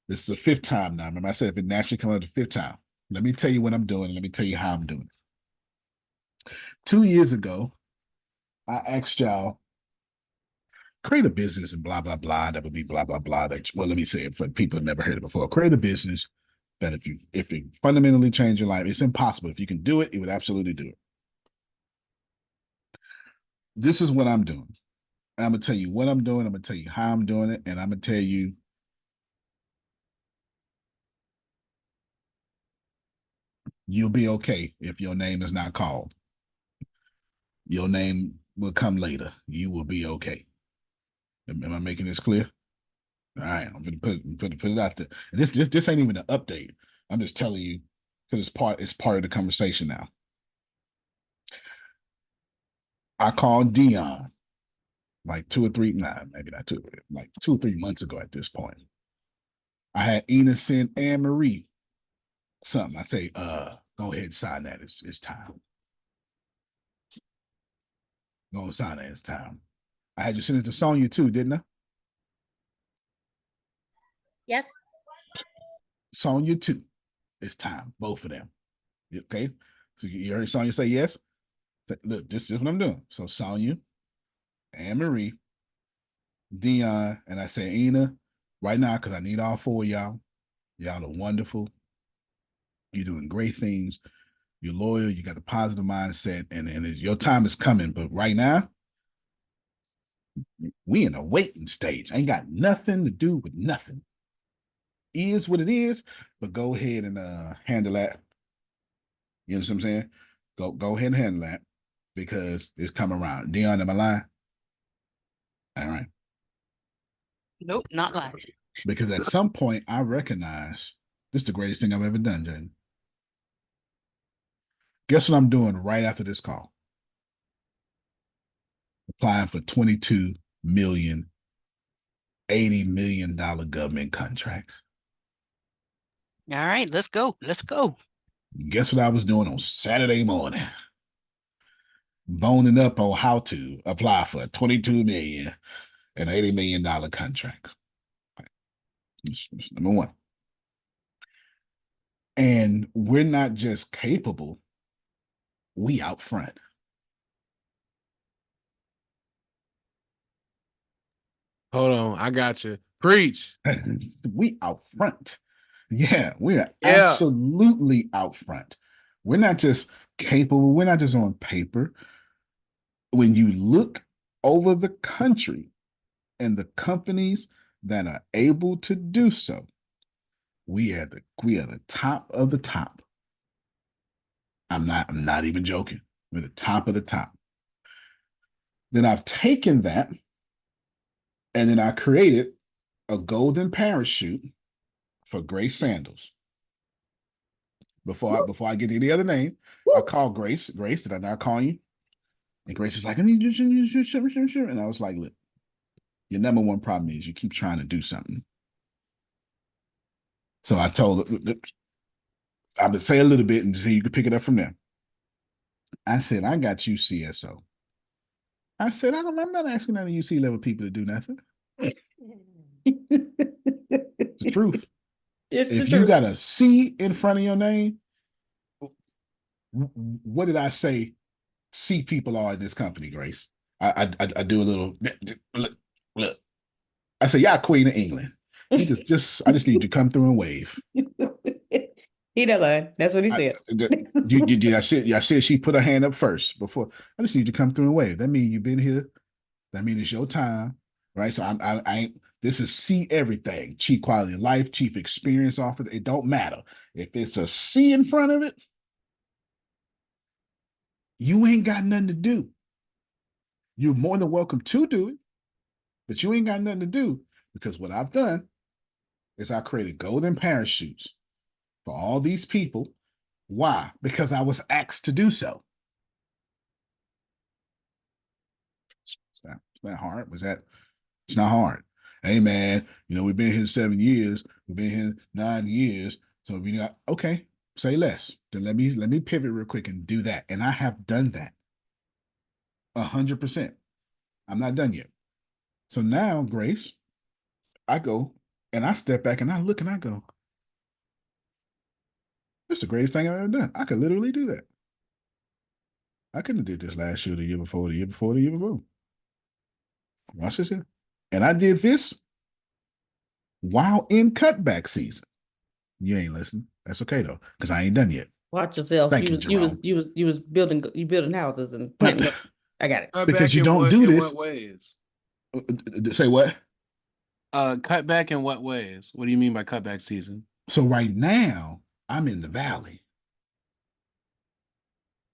This is the fifth time now. Remember, I said if it naturally comes up the fifth time. Let me tell you what I'm doing. Let me tell you how I'm doing it. 2 years ago, I asked y'all, create a business and blah, blah, blah. That would be blah, blah, blah. Well, let me say it for people who never heard it before. Create a business that if it fundamentally change your life, it's impossible. If you can do it, it would absolutely do it. This is what I'm doing. And I'm going to tell you what I'm doing. I'm going to tell you how I'm doing it. And I'm going to tell you you'll be okay if your name is not called. Your name will come later. You will be okay. Am I making this clear? All right, I'm gonna put it out there. And this ain't even an update. I'm just telling you because it's part of the conversation now. I called Dion like 2 or 3, maybe not 2, like 2 or 3 months ago at this point. I had Ina send Anne Marie something. I say, go ahead and sign that. It's time. Go and sign that. It's time. I had you send it to Sonya too, didn't I? Yes. Sonya too. It's time. Both of them. Okay. So you heard Sonya say yes? Look, this is what I'm doing. So Sonya, Anne Marie, Dion, and I say Ina right now because I need all 4 of y'all. Y'all are wonderful. You're doing great things. You're loyal. You got the positive mindset, and your time is coming. But right now, we in a waiting stage. Ain't got nothing to do with nothing. Is what it is, but go ahead and handle that. You know what I'm saying? Go ahead and handle that because it's coming around. Dion, am I lying? All right. Nope, not lying. Because at some point I recognize this is the greatest thing I've ever done, Jaden. Guess what I'm doing right after this call? Applying for 22 million, $80 million government contracts. All right, let's go. Let's go. Guess what I was doing on Saturday morning? Boning up on how to apply for 22 million and $80 million contracts. That's number one. And we're not just capable, we out front. Hold on, I got you. Preach. We out front. Yeah, we are Yeah. absolutely out front. We're not just capable, we're not just on paper. When you look over the country and the companies that are able to do so, we are the top of the top. I'm not even joking. We're the top of the top. Then I've taken that and then I created a golden parachute for Grace Sandals. before I get to any other name, I call Grace. Grace, did I not call you? And Grace was like, and I was like, look, your number one problem is you keep trying to do something. So I told her, I'm gonna say a little bit and see you can pick it up from there. I said, I got you, CSO. I said, I'm not asking none of you C-level people to do nothing. It's the truth. It's If the you truth. got a C in front of your name, what did I say C people are in this company, Grace? I do a little look. I say, yeah, Queen of England. I just need you to come through and wave. He not lying. That's what he said. I said she put her hand up first before. I just need you to come through and wave. That means you've been here. That means it's your time, right? So I ain't. This is C everything. Chief quality of life, chief experience offer. It don't matter if it's a C in front of it. You ain't got nothing to do. You're more than welcome to do it, but you ain't got nothing to do because what I've done is I created golden parachutes for all these people. Why? Because I was asked to do so. It's not hard. It's not hard. Hey man, we've been here 7 years. We've been here 9 years. So if you got okay, say less. Then let me pivot real quick and do that. And I have done that 100%. I'm not done yet. So now, Grace, I go and I step back and I look and I go, it's the greatest thing I've ever done. I could literally do that. I couldn't have did this last year, the year before, the year before, the year before. Watch this here. And I did this while in cutback season. You ain't listening. That's okay though, because I ain't done yet. Watch yourself. Thank you, Jerome. You was building houses and planting. I got it. Because you don't do this. In what ways? Say what? Cut back in what ways? What do you mean by cutback season? So right now, I'm in the valley.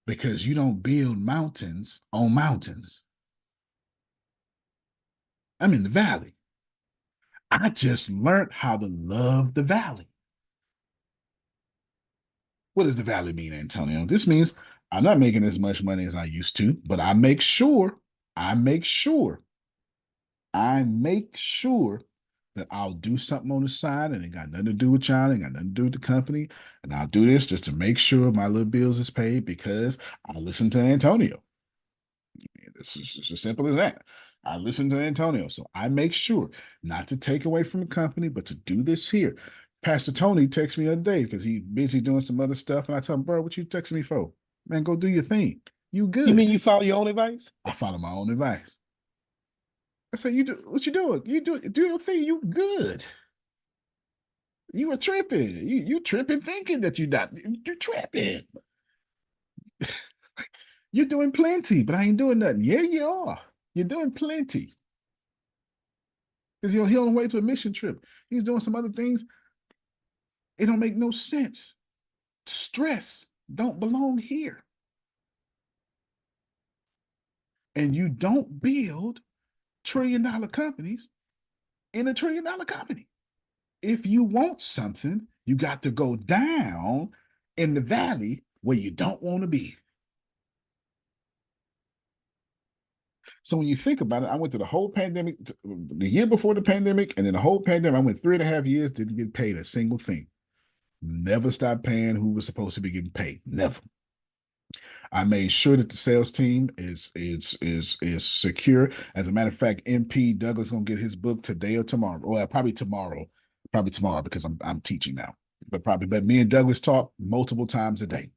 Because you don't build mountains on mountains. I'm in the valley. I just learned how to love the valley. What does the valley mean, Antonio? This means I'm not making as much money as I used to, but I make sure that I'll do something on the side and it got nothing to do with y'all, it got nothing to do with the company. And I'll do this just to make sure my little bills is paid because I listen to Antonio. It's just as simple as that. I listen to Antonio. So I make sure not to take away from the company, but to do this here. Pastor Tony texted me the other day because he's busy doing some other stuff. And I tell him, bro, what you texting me for? Man, go do your thing. You good. You mean you follow your own advice? I follow my own advice. I said, what you doing? You do your thing. You good. You were tripping. You tripping thinking that you're tripping. You're doing plenty, but I ain't doing nothing. Yeah, you are. You're doing plenty. Because he on the way to a mission trip. He's doing some other things. It don't make no sense. Stress don't belong here. And you don't build trillion-dollar companies in a trillion-dollar company. If you want something, you got to go down in the valley where you don't want to be. So when you think about it, I went through the whole pandemic, the year before the pandemic, and then the whole pandemic, I went 3.5 years, didn't get paid a single thing. Never stopped paying who was supposed to be getting paid. Never. I made sure that the sales team is secure. As a matter of fact, MP Douglas gonna get his book today or tomorrow. Well, probably tomorrow because I'm teaching now. But me and Douglas talk multiple times a day.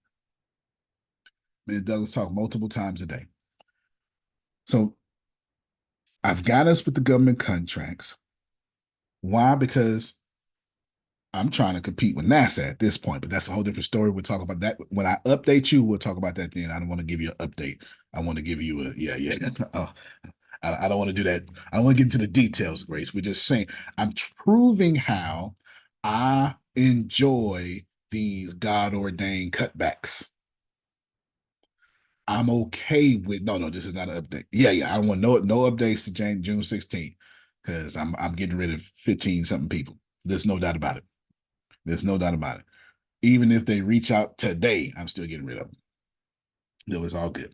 So I've got us with the government contracts. Why? Because I'm trying to compete with NASA at this point, but that's a whole different story. We'll talk about that. When I update you, we'll talk about that then. I don't want to give you an update. I want to give you a, yeah. I don't want to do that. I don't want to get into the details, Grace. We're just saying, I'm proving how I enjoy these God-ordained cutbacks. I'm okay with, no, this is not an update. Yeah, I don't want no updates to June 16th because I'm getting rid of 15-something people. There's no doubt about it. Even if they reach out today, I'm still getting rid of them. It was all good.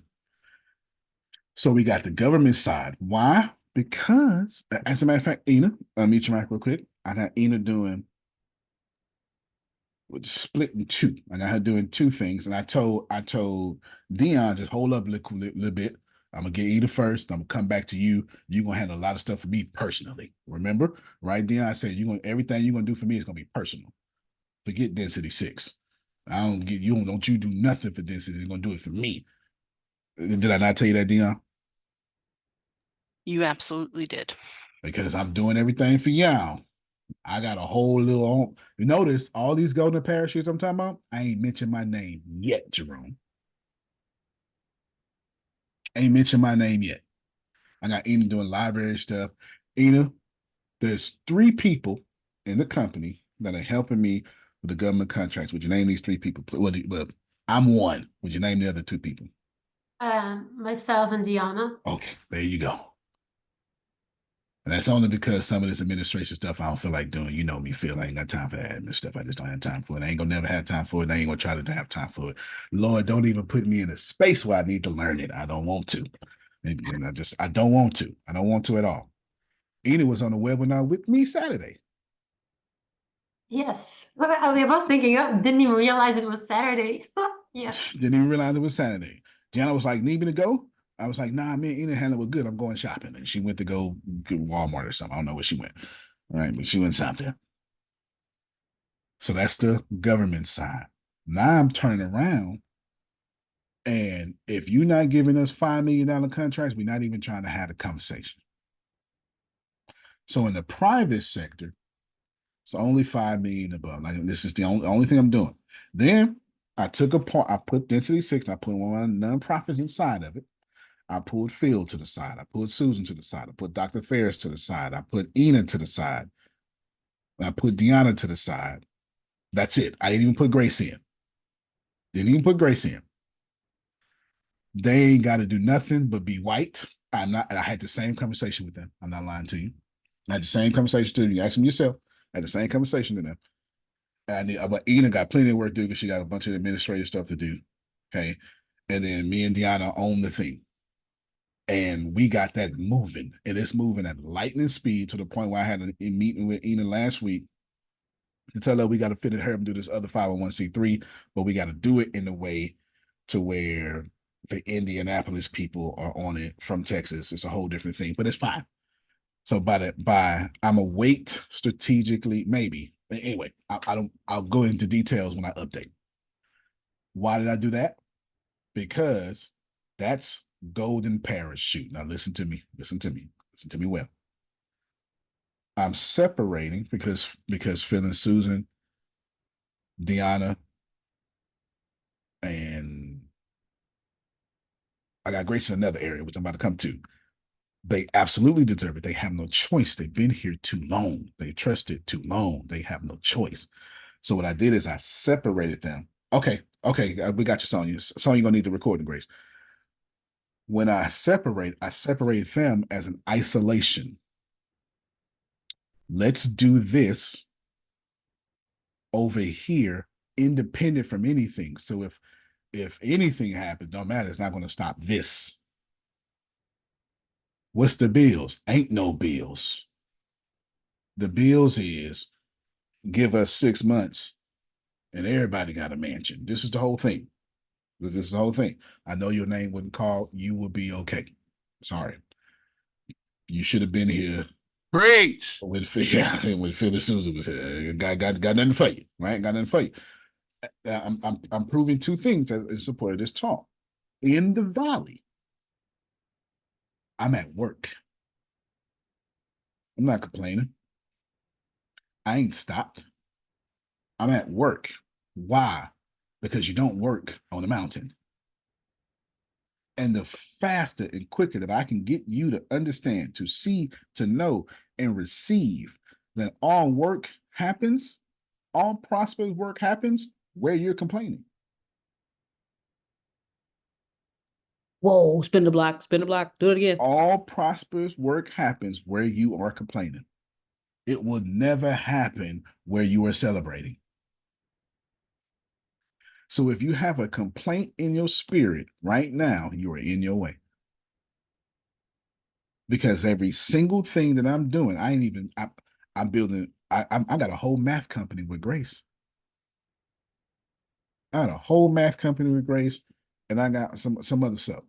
So we got the government side. Why? Because, as a matter of fact, Ina, mute your mic real quick. I got Ina doing split in two. I got her doing two things, and I told Dion just hold up a little bit. I'm gonna get Ina first. I'm gonna come back to you. You're gonna handle a lot of stuff for me personally. Remember, right, Dion? I said you gonna everything you're gonna do for me is gonna be personal. Forget density 6. I don't get you. Don't you do nothing for density. You're gonna do it for me. Did I not tell you that, Dion? You absolutely did. Because I'm doing everything for y'all. I got a whole little. You notice all these golden parachutes I'm talking about. I ain't mentioned my name yet, Jerome. Ain't mentioned my name yet. I got Ina doing library stuff. Ina, there's 3 people in the company that are helping me with the government contracts. Would you name these 3 people? Well, I'm one. Would you name the other 2 people? Myself and Diana. Okay, there you go. And that's only because some of this administration stuff I don't feel like doing. You know me, Phil. I ain't got time for that admin stuff. I just don't have time for it. I ain't gonna never have time for it. I ain't gonna try to have time for it. Lord, don't even put me in a space where I need to learn it. I don't want to. And I don't want to. I don't want to at all. Ina was on the webinar with me Saturday. Yes. I was thinking, didn't even realize it was Saturday. Yeah. Didn't even realize it was Saturday. Gianna was like, need me to go? I was like, nah, me and Ina handle it good. I'm going shopping. And she went to go to Walmart or something. I don't know where she went. All right, but she went something. So that's the government side. Now I'm turning around. And if you're not giving us $5 million contracts, we're not even trying to have a conversation. So in the private sector, it's only $5 million above. Like this is the only thing I'm doing. Then I took apart, I put density 6, and I put one of my nonprofits inside of it. I pulled Phil to the side. I pulled Susan to the side. I put Dr. Ferris to the side. I put Ina to the side. I put Deanna to the side. That's it. I didn't even put Grace in. Didn't even put Grace in. They ain't got to do nothing but be white. I'm not. I had the same conversation with them. I'm not lying to you. I had the same conversation to them. You ask them yourself. I had the same conversation to them. But Ina got plenty of work to do because she got a bunch of administrative stuff to do. Okay. And then me and Deanna own the thing. And we got that moving. And it's moving at lightning speed to the point where I had a meeting with Ina last week to tell her we got to fit in her and do this other 501c3, but we got to do it in a way to where the Indianapolis people are on it from Texas. It's a whole different thing, but it's fine. So I'm a wait strategically, maybe. Anyway, I'll go into details when I update. Why did I do that? Because that's golden parachute. Now listen to me well. I'm separating because Phil and Susan, Deanna, and I got Grace in another area, which I'm about to come to. They absolutely deserve it. They have no choice. They've been here too long. They trusted too long. They have no choice. So what I did is I separated them. Okay, we got you, Sonya. Sonya gonna need the recording, Grace. When I separate them as an isolation. Let's do this over here, independent from anything. So if anything happens, don't matter. It's not going to stop this. What's the bills? Ain't no bills. The bills is give us 6 months and everybody got a mansion. This is the whole thing. This is the whole thing. I know your name wasn't called. You will be okay. Sorry. You should have been here. Preach. With Phil and Susan was here. Got nothing for you, right? Got nothing for you. I'm proving 2 things in support of this talk. In the valley, I'm at work. I'm not complaining. I ain't stopped. I'm at work. Why? Because you don't work on the mountain. And the faster and quicker that I can get you to understand, to see, to know, and receive that all work happens, all prosperous work happens where you're complaining. Whoa, spin the block, do it again. All prosperous work happens where you are complaining. It will never happen where you are celebrating. So if you have a complaint in your spirit right now, you are in your way. Because every single thing that I'm doing, I'm building, I got a whole math company with Grace. I got a whole math company with Grace, and I got some other stuff.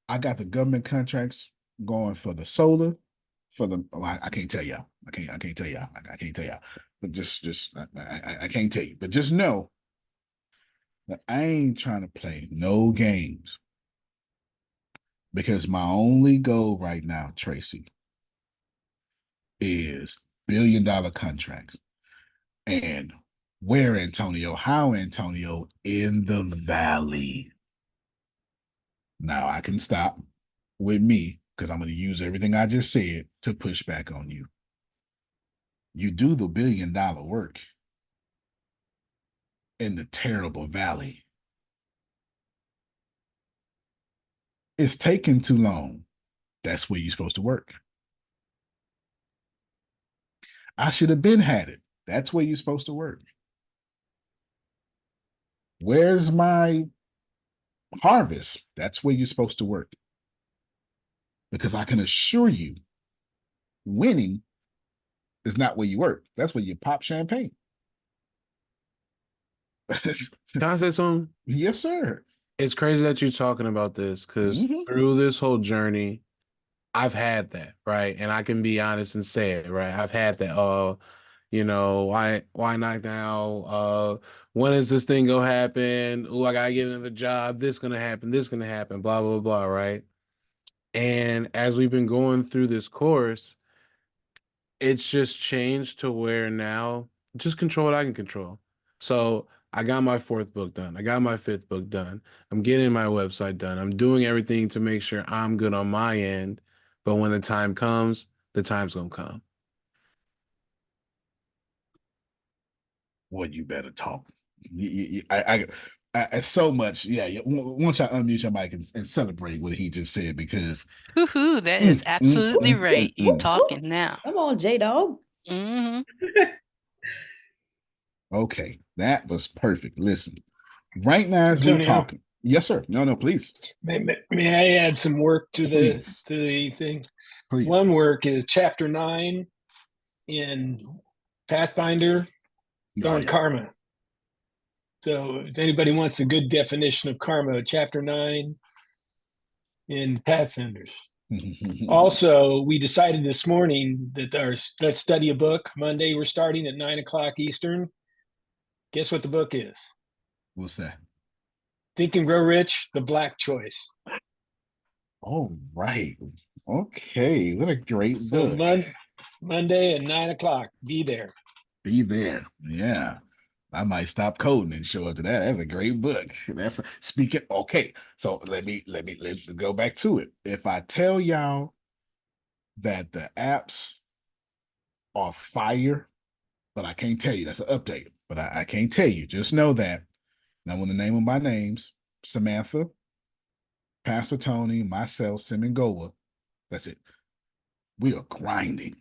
I got the government contracts going for the solar, for the I can't tell y'all. I can't tell y'all. I can't tell y'all. But I can't tell you. But just know that I ain't trying to play no games. Because my only goal right now, Tracy, is $1 billion contracts. And where, Antonio? How, Antonio? In the valley. Now I can stop with me because I'm going to use everything I just said to push back on you. You do the $1 billion work in the terrible valley. It's taking too long. That's where you're supposed to work. I should have been had it. That's where you're supposed to work. Where's my harvest? That's where you're supposed to work. Because I can assure you, winning is not where you work. That's where you pop champagne. Can I say something? Yes, sir. It's crazy that you're talking about this because through this whole journey, I've had that, right? And I can be honest and say it, right? I've had that. Why not now? When is this thing gonna happen? Oh, I gotta get another job. This gonna happen. This gonna happen. Blah blah blah. Right? And as we've been going through this course, it's just changed to where now just control what I can control. So I got my 4th book done. I got my 5th book done. I'm getting my website done. I'm doing everything to make sure I'm good on my end. But when the time comes, the time's gonna come. Well, you better talk. I so much. Yeah. Once I unmute your mic and celebrate what he just said, because Woohoo, that is absolutely right. You're talking now. Come on, J-Dog. Okay, that was perfect. Listen, right now as we're Antonio, talking. Yes, sir. No, please. May I add some work to the thing? Please. One work is chapter 9 in Pathfinder on karma. So if anybody wants a good definition of karma, chapter 9 in Pathfinders. Also, we decided this morning that let's study a book. Monday, we're starting at 9:00 Eastern. Guess what the book is? What's that? Think and Grow Rich, The Black Choice. All right. Okay. What a great book. Monday at 9:00. Be there. Be there. Yeah. I might stop coding and show up to that. That's a great book. That's speaking. Okay. So let's go back to it. If I tell y'all that the apps are fire, but I can't tell you, that's an update. But I can't tell you. Just know that. Now, when the name of my names, Samantha, Pastor Tony, myself, Semengola, that's it. We are grinding.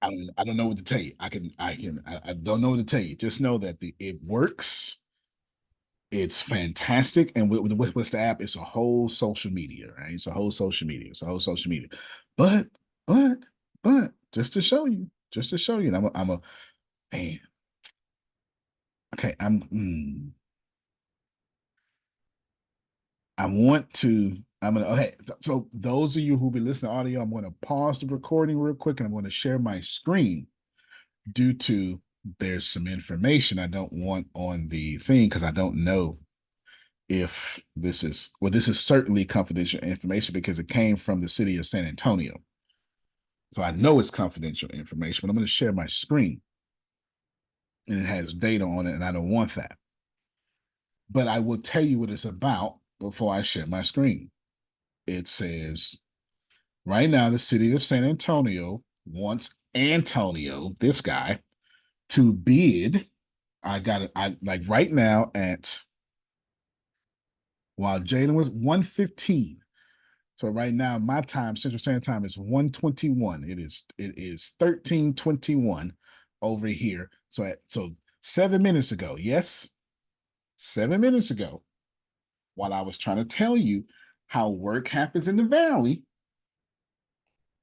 I don't know what to tell you. I don't know what to tell you. Just know that it works. It's fantastic. And what's the app? It's a whole social media, right? It's a whole social media. But just to show you, and I'm a man. Okay, okay. So those of you who be listening to audio, I'm gonna pause the recording real quick and I'm gonna share my screen due to there's some information I don't want on the thing because I don't know if this is certainly confidential information because it came from the city of San Antonio. So I know it's confidential information, but I'm going to share my screen and it has data on it and I don't want that. But I will tell you what it's about before I share my screen. It says, right now, the city of San Antonio wants Antonio, this guy, to bid. I like right now while Jalen was 115. So right now, my time, Central Standard Time, is 1:21. It is 13:21 over here. So 7 minutes ago, yes, 7 minutes ago, while I was trying to tell you how work happens in the valley,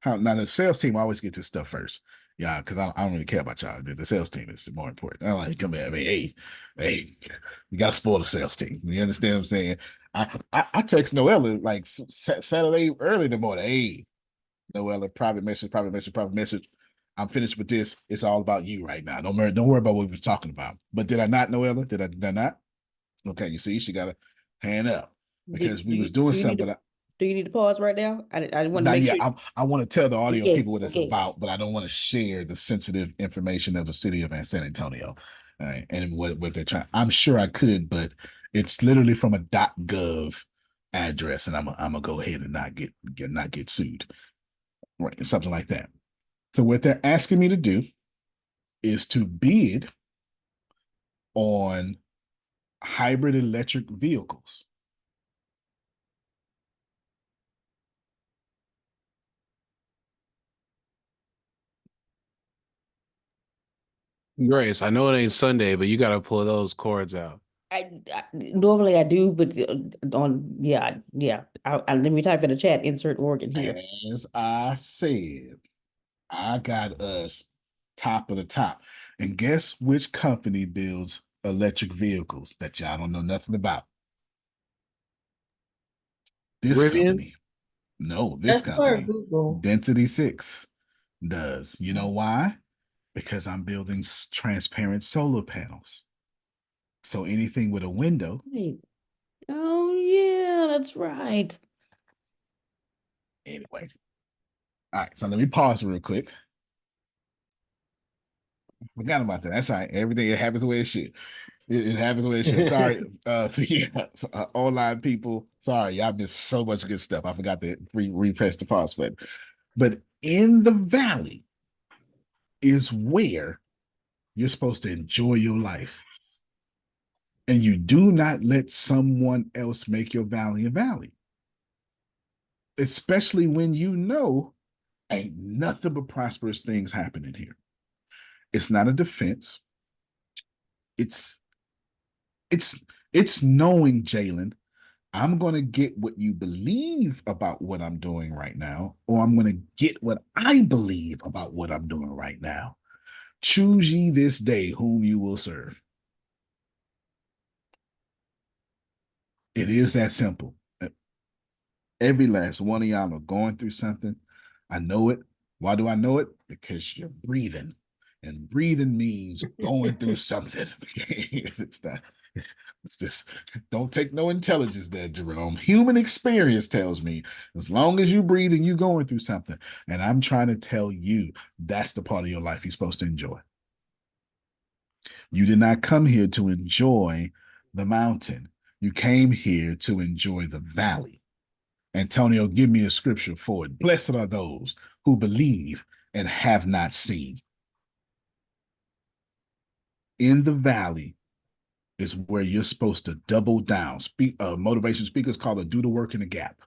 how now the sales team always gets this stuff first. Yeah, because I don't really care about y'all. The sales team is more important. I like come in. I mean, hey, you gotta spoil the sales team. You understand what I'm saying? I text Noella like Saturday early in the morning. Hey, Noella, private message, private message, private message. I'm finished with this. It's all about you right now. Don't worry about what we were talking about. But did I not, Noella? Did I not? Okay, you see, she got a hand up because we was doing something, but do you need to pause right now? I want to not make yet. sure. I want to tell the audio Okay, people what it's okay. about, but I don't want to share the sensitive information of the city of San Antonio, and what they're trying. I'm sure I could, but it's literally from a .gov address, and I'm gonna go ahead and not get sued, right? Something like that. So what they're asking me to do is to bid on hybrid electric vehicles. Grace, I know it ain't Sunday, but you got to pull those cords out. Normally I do, but yeah. Let me type in the chat, insert organ here. As I said, I got us top of the top. And guess which company builds electric vehicles that y'all don't know nothing about? This Rivian? company. No, this That's for company. Google. Density 6 does. You know why? Because I'm building transparent solar panels. So anything with a window. Wait. Oh yeah, that's right. Anyway. All right, so let me pause real quick. Forgot about that. That's all right. Everything it happens the way it should. It happens the way it should. Sorry, online people. Sorry, y'all missed so much good stuff. I forgot to refresh the pause button. But in the valley is where you're supposed to enjoy your life. And you do not let someone else make your valley a valley. Especially when you know ain't nothing but prosperous things happening here. It's not a defense. It's knowing, Jalen, I'm going to get what you believe about what I'm doing right now, or I'm going to get what I believe about what I'm doing right now. Choose ye this day whom you will serve. It is that simple. Every last one of y'all are going through something. I know it. Why do I know it? Because you're breathing. And breathing means going through something. It's just don't take no intelligence there, Jerome. Human experience tells me as long as you breathe and you're going through something. And I'm trying to tell you that's the part of your life you're supposed to enjoy. You did not come here to enjoy the mountain. You came here to enjoy the valley. Antonio, give me a scripture for it. Blessed are those who believe and have not seen. In the valley is where you're supposed to double down. Motivation speakers call it do the work in the gap.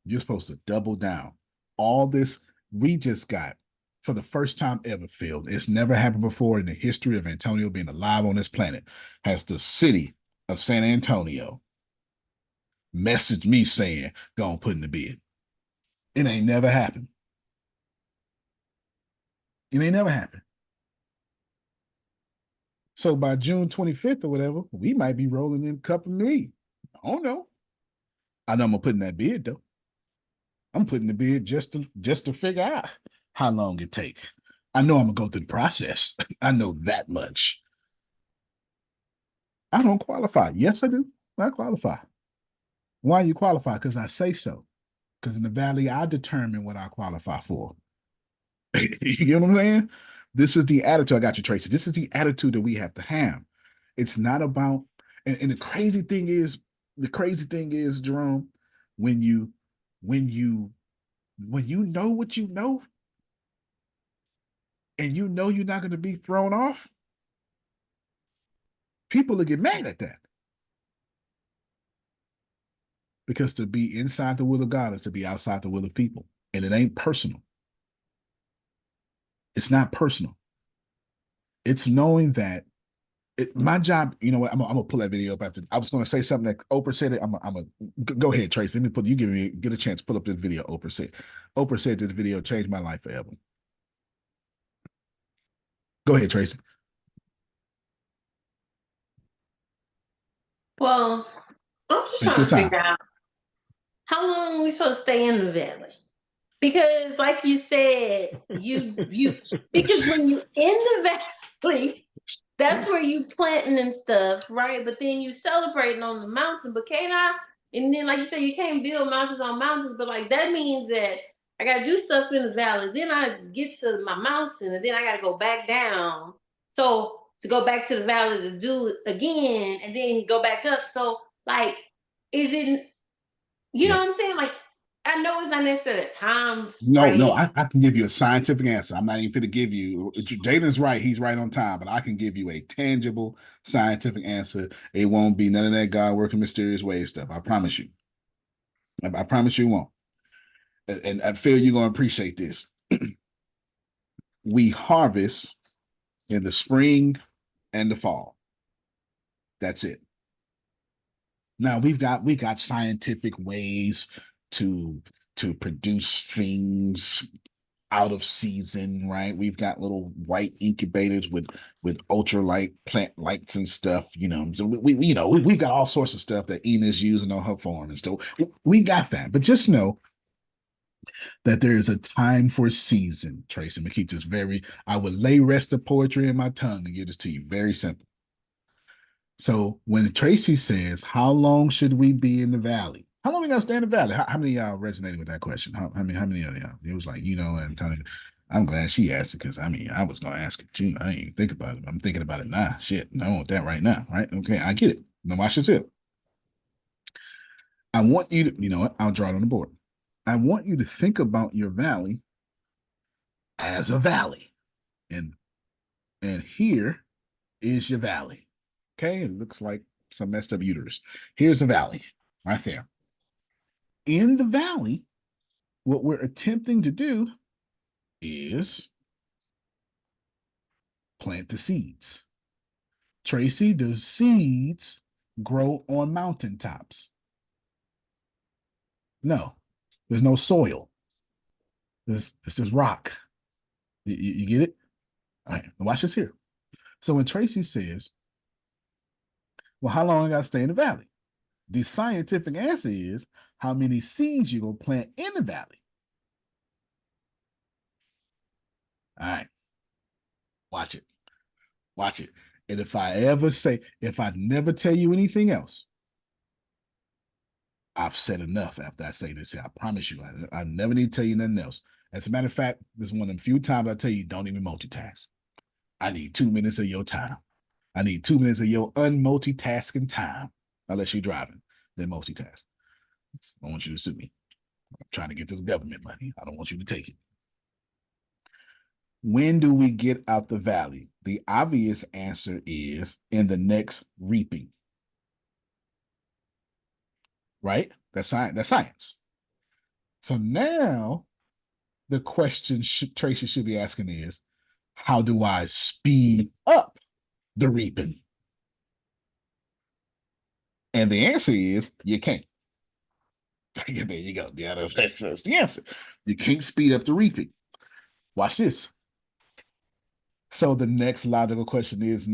You're supposed to double down. All this we just got for the first time ever, Phil. It's never happened before in the history of Antonio being alive on this planet. Has the city of San Antonio messaged me saying, go on, put in the bid. It ain't never happened. It ain't never happened. So by June 25th or whatever, we might be rolling in a couple million. I don't know. I know I'm gonna put in that bid though. I'm putting the bid just to figure out how long it take. I know I'm gonna go through the process. I know that much. I don't qualify. Yes, I do. I qualify. Why you qualify? Because I say so. Because in the valley, I determine what I qualify for. You get what I'm saying? This is the attitude. I got you, Tracy. This is the attitude that we have to have. It's not about, and the crazy thing is, Jerome, when you when you when you know what you know, and you know you're not going to be thrown off, people will get mad at that. Because to be inside the will of God is to be outside the will of people. And it ain't personal. It's not personal. It's knowing that my job, you know what? I'm gonna pull that video up after. I was gonna say something that Oprah said it. I'm gonna go ahead, Tracy. Let me put you get a chance to pull up this video. Oprah said. Oprah said this video changed my life forever. Go ahead, Tracy. Well, I'm just Take trying your to time. figure out how long are we supposed to stay in the valley? Because, like you said, because when you're in the valley, that's where you planting and stuff, right? But then you celebrating on the mountain. But can't I? And then, like you said, you can't build mountains on mountains. But like that means that I gotta do stuff in the valley. Then I get to my mountain, and then I gotta go back down. So to go back to the valley to do it again, and then go back up. So like, is it? You know Yeah. what I'm saying? Like, I know it's not necessarily a time No, frame. I can give you a scientific answer. I'm not even going to give you. Jaden's right. He's right on time, but I can give you a tangible scientific answer. It won't be none of that God working mysterious ways stuff. I promise you. I promise you won't. And I feel you're going to appreciate this. We harvest in the spring and the fall. That's it. Now we got scientific ways to produce things out of season, right? We've got little white incubators with ultralight plant lights and stuff, you know. So we've got all sorts of stuff that Ina's using on her farm and stuff. We got that, but just know that there is a time for season, Tracy. I'm gonna keep this very. I would lay rest of poetry in my tongue and give this to you. Very simple. So when Tracy says, "How long should we be in the valley?" How long we gonna stay in the valley? How many of y'all resonated with that question? How many of y'all? It was like, and Tony. I'm glad she asked it because I was gonna ask it too. I didn't even think about it. I'm thinking about it now. Shit, I want that right now. Right? Okay, I get it. Now watch this here. I want you to, you know what? I'll draw it on the board. I want you to think about your valley as a valley, and here is your valley. Okay, it looks like some messed up uterus. Here's a valley right there. In the valley, what we're attempting to do is plant the seeds. Tracy, does seeds grow on mountaintops? No, there's no soil. This is rock. You get it? All right, watch this here. So when Tracy says, well, how long I got to stay in the valley? The scientific answer is how many seeds you gonna plant in the valley. All right, watch it. Watch it. And if I never tell you anything else, I've said enough after I say this here. I promise you, I never need to tell you nothing else. As a matter of fact, this is one of the few times I tell you, don't even multitask. I need 2 minutes of your time. I need 2 minutes of your unmultitasking time, unless you're driving, then multitask. I want you to sue me. I'm trying to get this government money. I don't want you to take it. When do we get out the valley? The obvious answer is in the next reaping. Right? That's science. That's science. So now the question Tracy should be asking is, how do I speed up the reaping? And the answer is you can't. There you go. Yeah, that's the answer. You can't speed up the reaping. Watch this. So the next logical question is,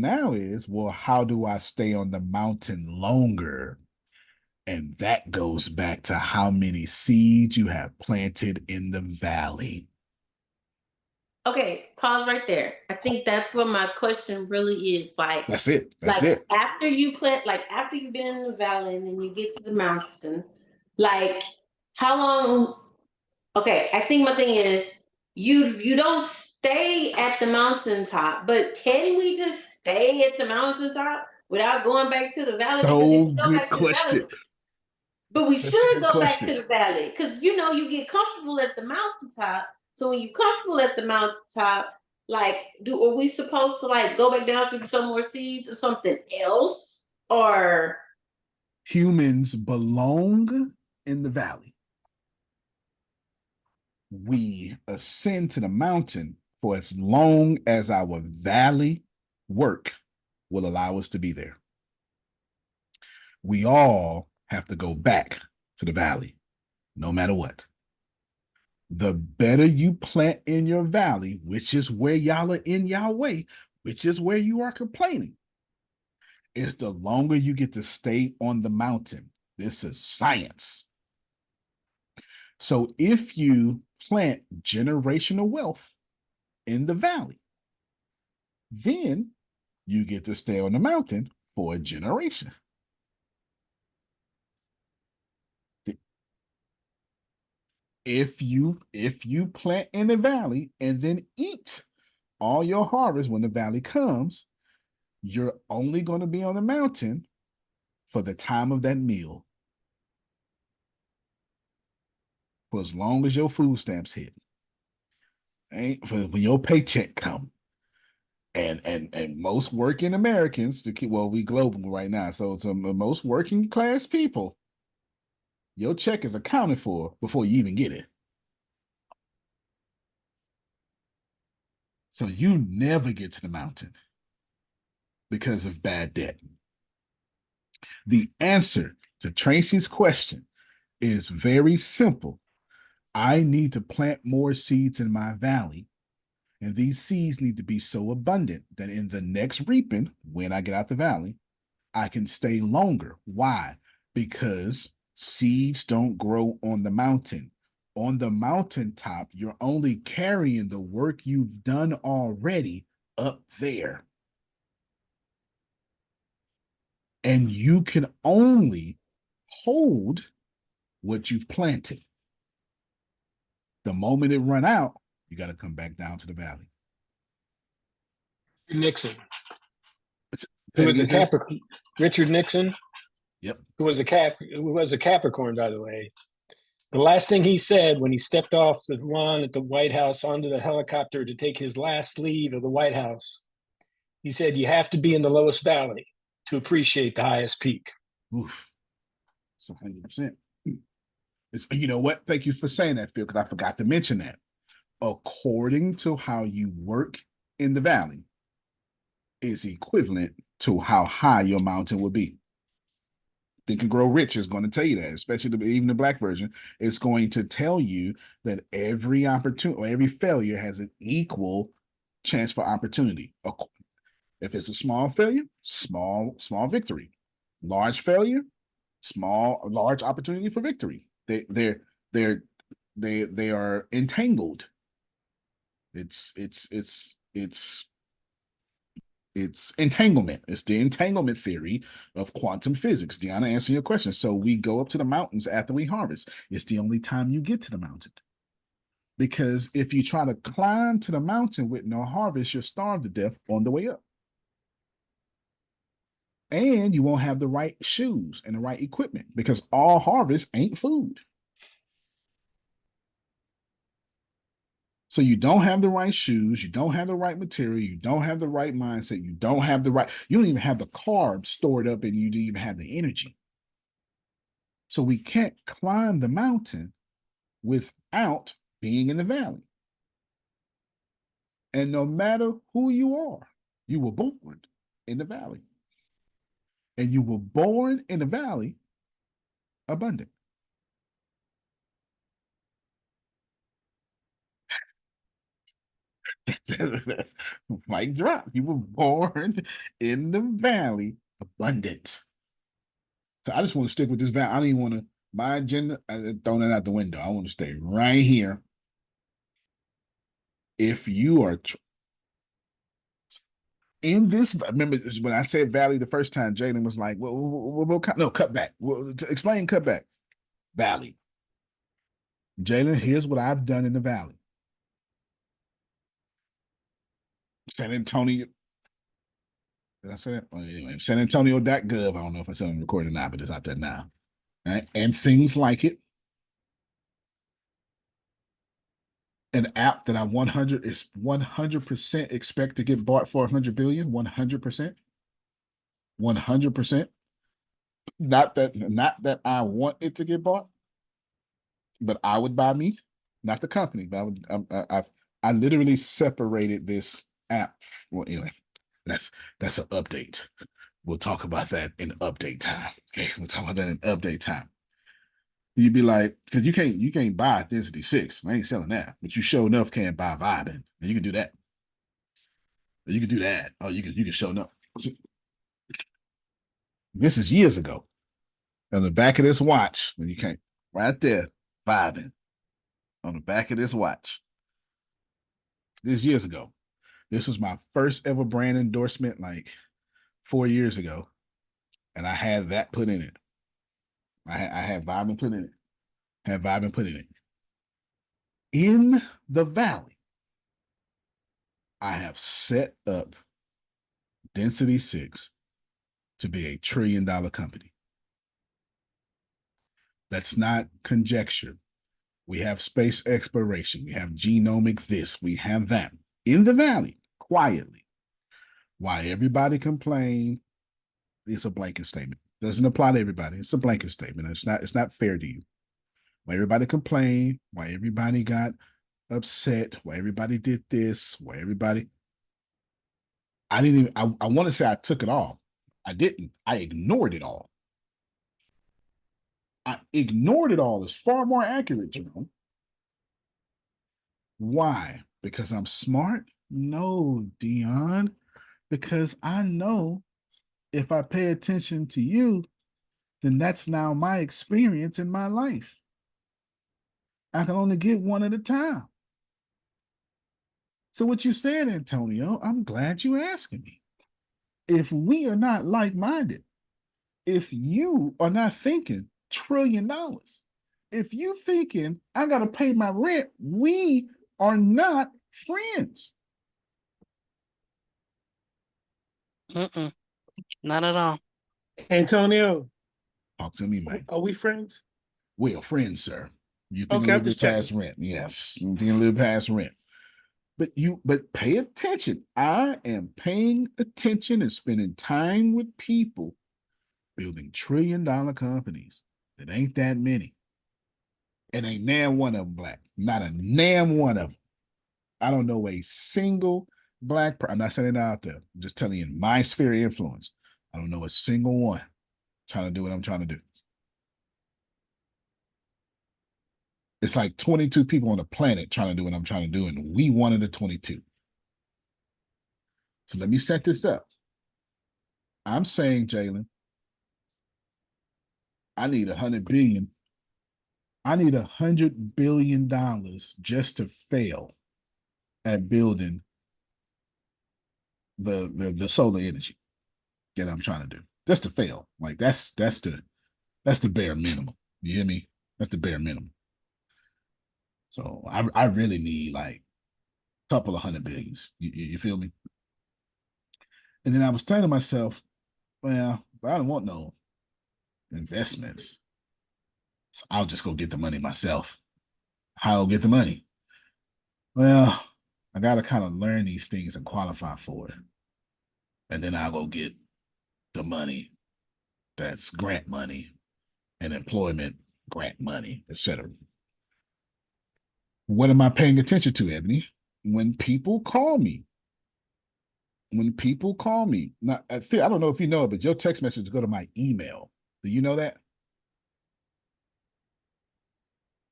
well, how do I stay on the mountain longer? And that goes back to how many seeds you have planted in the valley. Okay, pause right there. I think that's what my question really is. Like, That's it. That's like it. after you plant, like after you've been in the valley and then you get to the mountain, like how long? Okay, I think my thing is you don't stay at the mountaintop, but can we just stay at the mountaintop without going back to the valley? Because if So we go good back to the valley, question. but we Such a should good go back to question. the valley because you get comfortable at the mountaintop. So when you comfortable at the mountaintop, like, are we supposed to like go back down to some more seeds or something else? Or Humans belong in the valley. We ascend to the mountain for as long as our valley work will allow us to be there. We all have to go back to the valley, no matter what. The better you plant in your valley, which is where y'all are in y'all way, which is where you are complaining, is the longer you get to stay on the mountain. This is science. So if you plant generational wealth in the valley, then you get to stay on the mountain for a generation. If you plant in the valley and then eat all your harvest when the valley comes, you're only going to be on the mountain for the time of that meal. For as long as your food stamps hit. Ain't for when your paycheck come. And most working Americans, to keep, well, we global right now, so it's most working class people, your check is accounted for before you even get it. So you never get to the mountain because of bad debt. The answer to Tracy's question is very simple. I need to plant more seeds in my valley, and these seeds need to be so abundant that in the next reaping, when I get out the valley, I can stay longer. Why? Because seeds don't grow on the mountain. On the mountaintop, you're only carrying the work you've done already up there. And you can only hold what you've planted. The moment it run out, you got to come back down to the valley. Nixon, who was a Capricorn, Richard Nixon. Yep. Who was a Capricorn, by the way. The last thing he said when he stepped off the lawn at the White House onto the helicopter to take his last leave of the White House, he said, "You have to be in the lowest valley to appreciate the highest peak." Oof. It's 100%. It's, you know what? Thank you for saying that, Phil, because I forgot to mention that. According to how you work in the valley is equivalent to how high your mountain will be. Think and Grow Rich is going to tell you that, especially even the Black version. It's going to tell you that every opportunity or every failure has an equal chance for opportunity. If it's a small failure, small victory. Large failure, large opportunity for victory. They are entangled. It's entanglement. It's the entanglement theory of quantum physics. Deanna, answer your question. So we go up to the mountains after we harvest. It's the only time you get to the mountain. Because if you try to climb to the mountain with no harvest, you'll starve to death on the way up. And you won't have the right shoes and the right equipment because all harvest ain't food. So you don't have the right shoes, you don't have the right material, you don't have the right mindset, you don't even have the carbs stored up, and you don't even have the energy. So we can't climb the mountain without being in the valley. And no matter who you are, you were born in the valley. And you were born in the valley abundant. That's mic drop. You were born in the valley abundant. So I just want to stick with this valley. I don't even want to, my agenda, throwing it out the window. I want to stay right here. If you are in this, remember when I said valley the first time, Jalen was like, no, cut back. Explain cut back. Valley. Jalen, here's what I've done in the valley. San Antonio. Did I say that? Well, anyway, San Antonio.gov. I don't know if I said I'm recording or not, but it's out there now. Right? And things like it. An app that I 100% expect to get bought for 100 billion. 100%. 100%. Not that I want it to get bought, but I would buy me, not the company. But I literally separated this app. Well, anyway, That's an update. We'll talk about that in update time. Okay, we'll talk about that in update time. You'd be like, because you can't buy density 6. I ain't selling that. But you sure enough can't buy vibing. And you can do that. You can do that. Oh, you can show enough. This is years ago. On the back of this watch, when you can't, right there, vibing. On the back of this watch. This years ago. This was my first ever brand endorsement, like 4 years ago. And I had that put in it. I had vibing put in it. Had vibing put in it. In the valley, I have set up Density 6 to be $1 trillion company. That's not conjecture. We have space exploration. We have genomic this. We have that. In the valley, quietly. Why everybody complain, it's a blanket statement. Doesn't apply to everybody. It's a blanket statement. It's not fair to you. Why everybody complain, why everybody got upset, why everybody did this, why everybody. I didn't even, I want to say I took it all. I didn't. I ignored it all. I ignored it all is far more accurate, Jerome. Why? Because I'm smart? No, Dion. Because I know if I pay attention to you, then that's now my experience in my life. I can only get one at a time. So what you said, Antonio, I'm glad you asking me. If we are not like-minded, if you are not thinking $1 trillion, if you thinking I got to pay my rent, we are not friends. Not at all. Antonio, talk to me, man. Are we friends? We are friends, sir. You think Okay, a I'm little just bit past checking. rent. Yes, you think a little past rent. But pay attention. I am paying attention and spending time with people building $1 trillion companies. It ain't that many. And ain't damn one of them black. Not a damn one of them. I don't know a single black person. I'm not saying it out there. I'm just telling you in my sphere of influence. I don't know a single one trying to do what I'm trying to do. It's like 22 people on the planet trying to do what I'm trying to do, and we one of the 22. So let me set this up. I'm saying, Jalen, I need 100 billion. I need $100 billion just to fail at building the solar energy that I'm trying to do. Just to fail. Like that's the bare minimum. You hear me? That's the bare minimum. So I really need like a couple of 100 billions. You feel me? And then I was telling myself, well, I don't want no investments. So I'll just go get the money myself. How I'll get the money? Well, I got to kind of learn these things and qualify for it. And then I'll go get the money that's grant money and employment grant money, etc. What am I paying attention to, Ebony? When people call me, now, I don't know if you know it, but your text messages go to my email. Do you know that?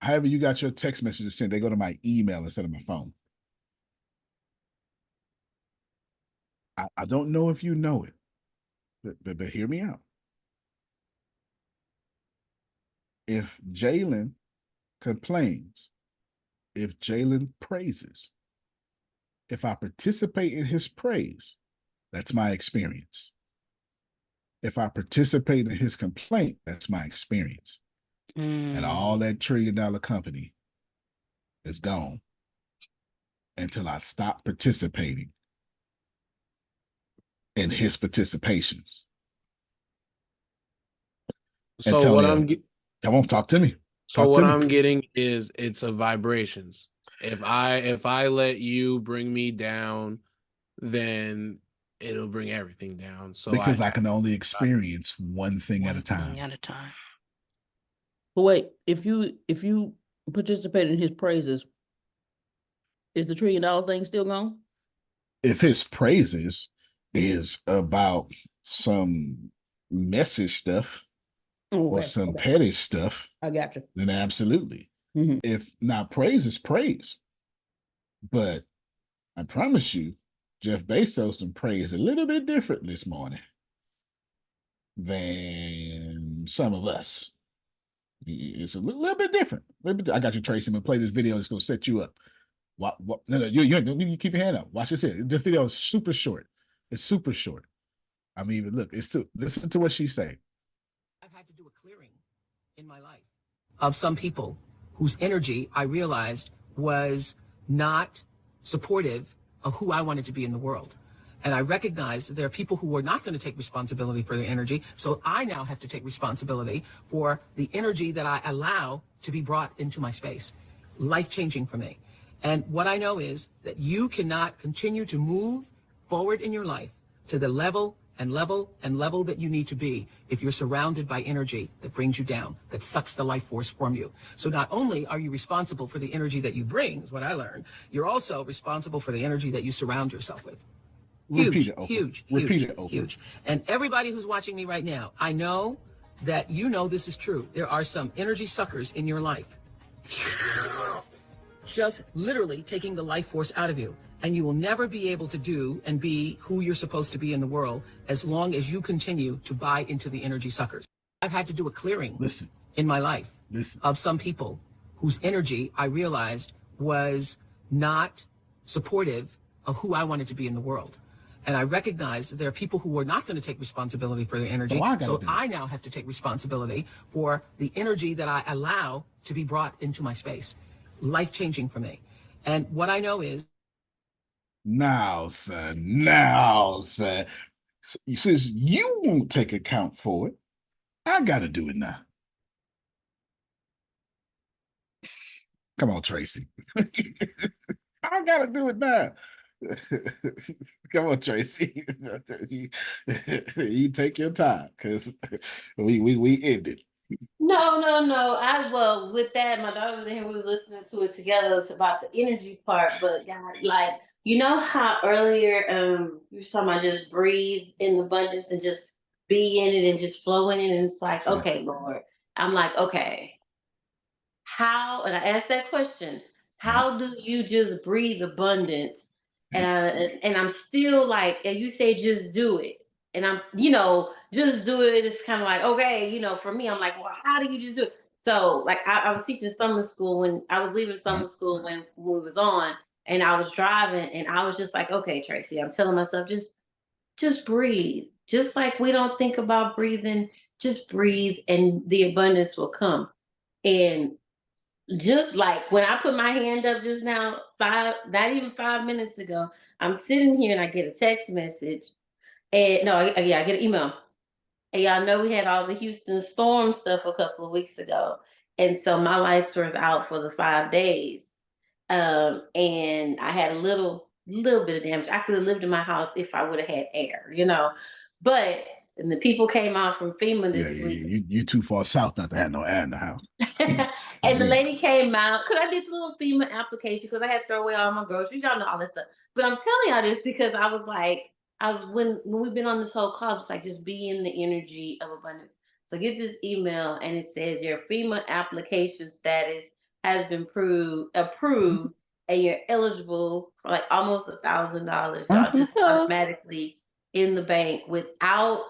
However you got your text messages sent, they go to my email instead of my phone. I don't know if you know it, but hear me out. If Jalen complains, if Jalen praises, if I participate in his praise, that's my experience. If I participate in his complaint, that's my experience. And all that $1 trillion company is gone until I stop participating in his participations. So Antonio, what I'm come on, talk to me. So what I'm getting is it's a vibrations. If I let you bring me down, then it'll bring everything down. So because I can only experience one thing at a time. But wait, if you participate in his praises, is the $1 trillion thing still gone? If his praises, is about some messy stuff or Okay. some Okay. petty stuff, I got you. then absolutely. Mhm. If not, praise is praise. But I promise you, Jeff Bezos and praise a little bit different this morning than some of us. It's a little bit different. I got you, Tracy. I'm gonna play this video. It's gonna set you up. What? No, you keep your hand up. Watch this here. This video is super short. It's super short. I mean, look. Listen to what she say. I've had to do a clearing in my life of some people whose energy I realized was not supportive of who I wanted to be in the world. And I recognized that there are people who are not going to take responsibility for their energy. So I now have to take responsibility for the energy that I allow to be brought into my space. Life-changing for me. And what I know is that you cannot continue to move forward in your life to the level that you need to be if you're surrounded by energy that brings you down, that sucks the life force from you. So not only are you responsible for the energy that you bring, is what I learned, you're also responsible for the energy that you surround yourself with. Huge, huge. And everybody who's watching me right now, I know that you know this is true. There are some energy suckers in your life. Just literally taking the life force out of you. And you will never be able to do and be who you're supposed to be in the world as long as you continue to buy into the energy suckers. I've had to do a clearing in my life of some people whose energy I realized was not supportive of who I wanted to be in the world. And I recognized that there are people who are not going to take responsibility for their energy. So I now have to take responsibility for the energy that I allow to be brought into my space. Life-changing for me. And what I know is, Now, son, since you won't take account for it, I gotta do it now. Come on, Tracy. I gotta do it now. Come on, Tracy. You take your time because we ended. No. Well, with that, my daughter was in here. We was listening to it together. It's about the energy part, but God, like, you know how earlier you were talking about just breathe in abundance and just be in it and just flow in it, and it's like, okay, Lord, I'm like, okay, how? And I asked that question: how do you just breathe abundance? And I'm still like, and you say just do it. And I'm, just do it. It's kind of like, okay, for me, I'm like, well, how do you just do it? So, like, I was teaching summer school when I was leaving summer school when we was on, and I was driving, and I was just like, okay, Tracy, I'm telling myself, just breathe. Just like we don't think about breathing, just breathe, and the abundance will come. And just like when I put my hand up just now, not even 5 minutes ago, I'm sitting here and I get a text message. And no, I get an email. And y'all know we had all the Houston storm stuff a couple of weeks ago. And so my lights was out for the 5 days. And I had a little bit of damage. I could have lived in my house if I would have had air, But and the people came out from FEMA this week. You too far south not to have no air in the house. And the lady came out because I did a little FEMA application because I had to throw away all my groceries. Y'all know all this stuff. But I'm telling y'all this because I was like, when we've been on this whole call, it's like just be in the energy of abundance. So get this email and it says your FEMA application status has been approved, and you're eligible for like almost $1,000. Y'all just automatically in the bank without.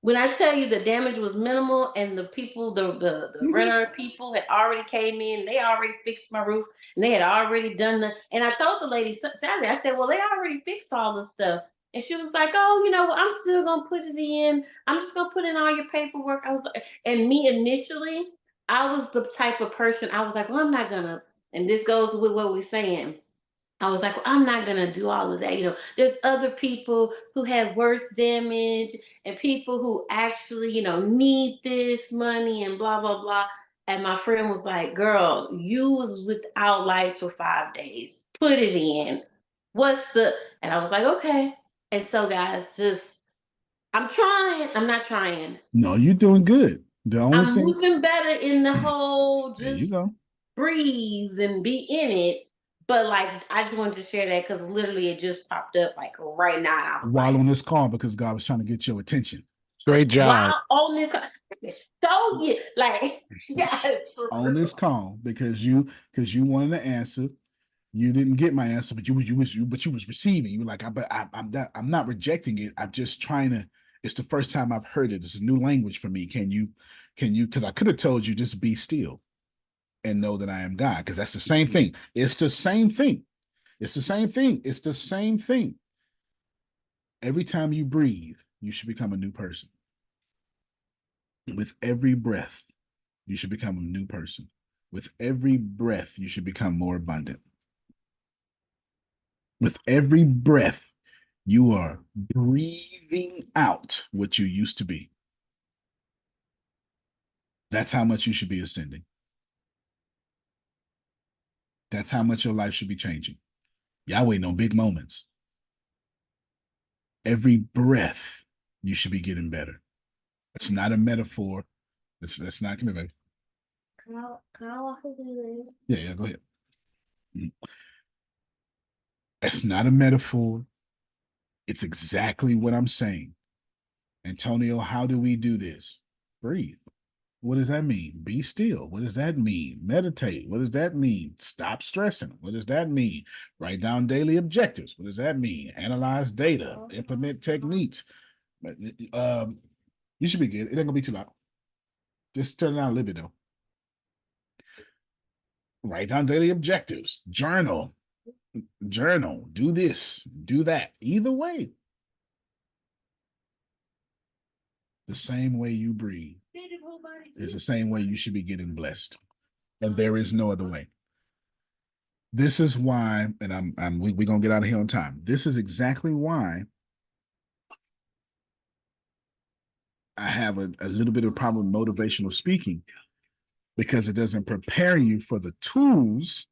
When I tell you the damage was minimal and the people, the renter people had already came in, they already fixed my roof and they had already done and I told the lady Saturday, I said, well, they already fixed all the stuff. And she was like, oh, I'm still going to put it in. I'm just going to put in all your paperwork. I was like, and me initially, I was the type of person, I was like, well, I'm not going to, and this goes with what we're saying. I was like, well, I'm not going to do all of that. There's other people who had worse damage and people who actually, need this money and blah, blah, blah. And my friend was like, girl, you was without lights for 5 days. Put it in. And I was like, okay. And so, guys, I'm trying. I'm not trying. No, you're doing good. I'm moving better in the whole there you go. breathe and be in it. But like, I just wanted to share that because literally it just popped up like right now. I was While like, on this call, because God was trying to get your attention. Great job. while on this call, show you like, yes, On this call, because you wanted to answer. You didn't get my answer, but you was receiving. You were like, I'm not rejecting it. I'm just trying to. It's the first time I've heard it. It's a new language for me. Can you? Because I could have told you just be still and know that I am God. Because that's the same thing. It's the same thing. It's the same thing. It's the same thing. Every time you breathe, you should become a new person. With every breath, you should become a new person. With every breath, you should become more abundant. With every breath, you are breathing out what you used to be. That's how much you should be ascending. That's how much your life should be changing. Y'all waiting on big moments. Every breath, you should be getting better. It's not a metaphor. That's not gonna be. Can I walk through this? Yeah, go ahead. It's not a metaphor. It's exactly what I'm saying. Antonio, how do we do this? Breathe. What does that mean? Be still. What does that mean? Meditate. What does that mean? Stop stressing. What does that mean? Write down daily objectives. What does that mean? Analyze data. Implement techniques. You should be good. It ain't gonna be too loud. Just turn it down a little bit though. Write down daily objectives. Journal. Do this. Do that. Either way. The same way you breathe is the same way you should be getting blessed. And there is no other way. This is why, and we're gonna get out of here on time. This is exactly why I have a little bit of a problem with motivational speaking, because it doesn't prepare you for the tools.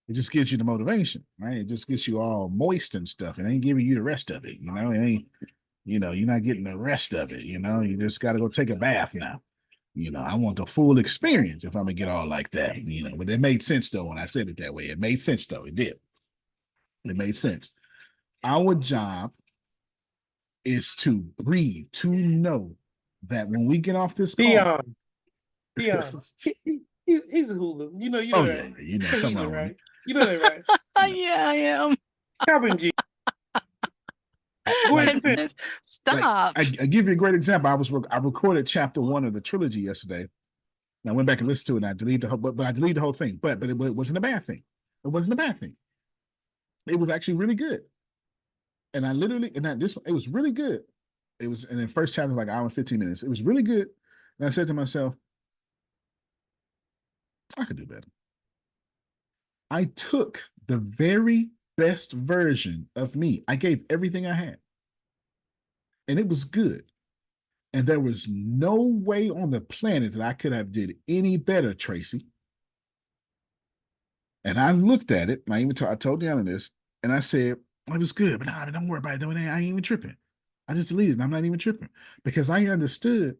It just gives you the motivation, right? It just gets you all moist and stuff. It ain't giving you the rest of it, It ain't, you're not getting the rest of it, You just got to go take a bath now. I want the full experience if I'm gonna get all like that, But it made sense though when I said it that way. It made sense though. It did. It made sense. Our job is to breathe, to know that when we get off this call, Dion, he's a hooligan. You know oh that. yeah, something wrong with right? me. You know that, right? Yeah, I am. Calvin G. Go ahead and finish. Stop. I give you a great example. I recorded chapter 1 of the trilogy yesterday. And I went back and listened to it, and I deleted the whole, but I deleted the whole thing. But it wasn't a bad thing. It wasn't a bad thing. It was actually really good. And it was really good. It was, and then first chapter was like an hour and 15 minutes. It was really good. And I said to myself, I could do better. I took the very best version of me. I gave everything I had. And it was good. And there was no way on the planet that I could have did any better, Tracy. And I looked at it, and I told Deanna this, and I said, it was good, but nah, don't worry about it. I ain't even tripping. I just deleted it. I'm not even tripping, because I understood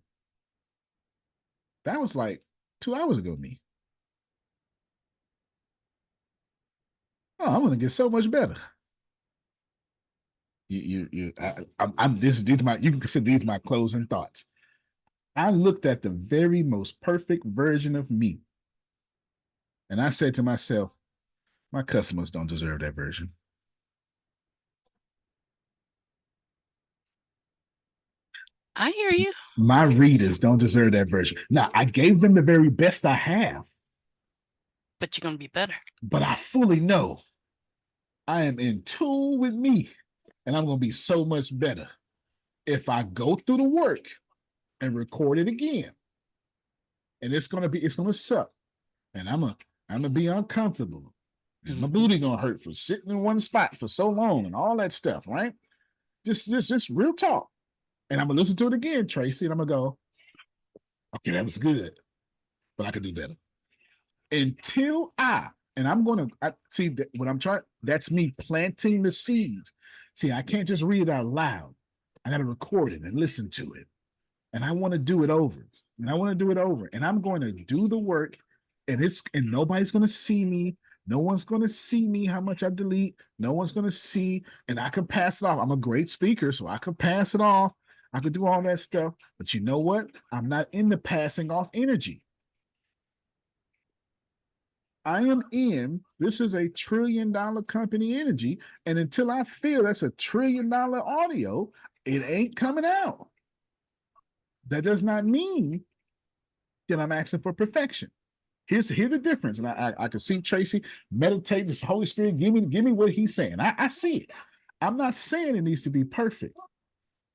that was like 2 hours ago me. Oh, I'm gonna get so much better. You can consider these my closing thoughts. I looked at the very most perfect version of me, and I said to myself, my customers don't deserve that version. I hear you. My readers don't deserve that version. Now, I gave them the very best I have, but you're going to be better. But I fully know I am in tune with me, and I'm going to be so much better if I go through the work and record it again. And it's going to suck. And I'm going to be uncomfortable. And my booty going to hurt for sitting in one spot for so long and all that stuff, right? Just real talk. And I'm going to listen to it again, Tracy, and I'm going to go, okay, that was good, but I could do better. Until I'm going to see that what I'm trying, that's me planting the seeds. See, I can't just read it out loud. I got to record it and listen to it. And I want to do it over. And I want to do it over. And I'm going to do the work, and nobody's going to see me No one's going to see me how much I delete. No one's going to see, and I can pass it off. I'm a great speaker, so I could pass it off. I could do all that stuff. But you know what? I'm not into passing off energy. I am in, this is a $1 trillion company energy. And until I feel that's a $1 trillion audio, it ain't coming out. That does not mean that I'm asking for perfection. Here's the difference. And I can see Tracy meditate, this Holy Spirit, give me what he's saying. I see it. I'm not saying it needs to be perfect.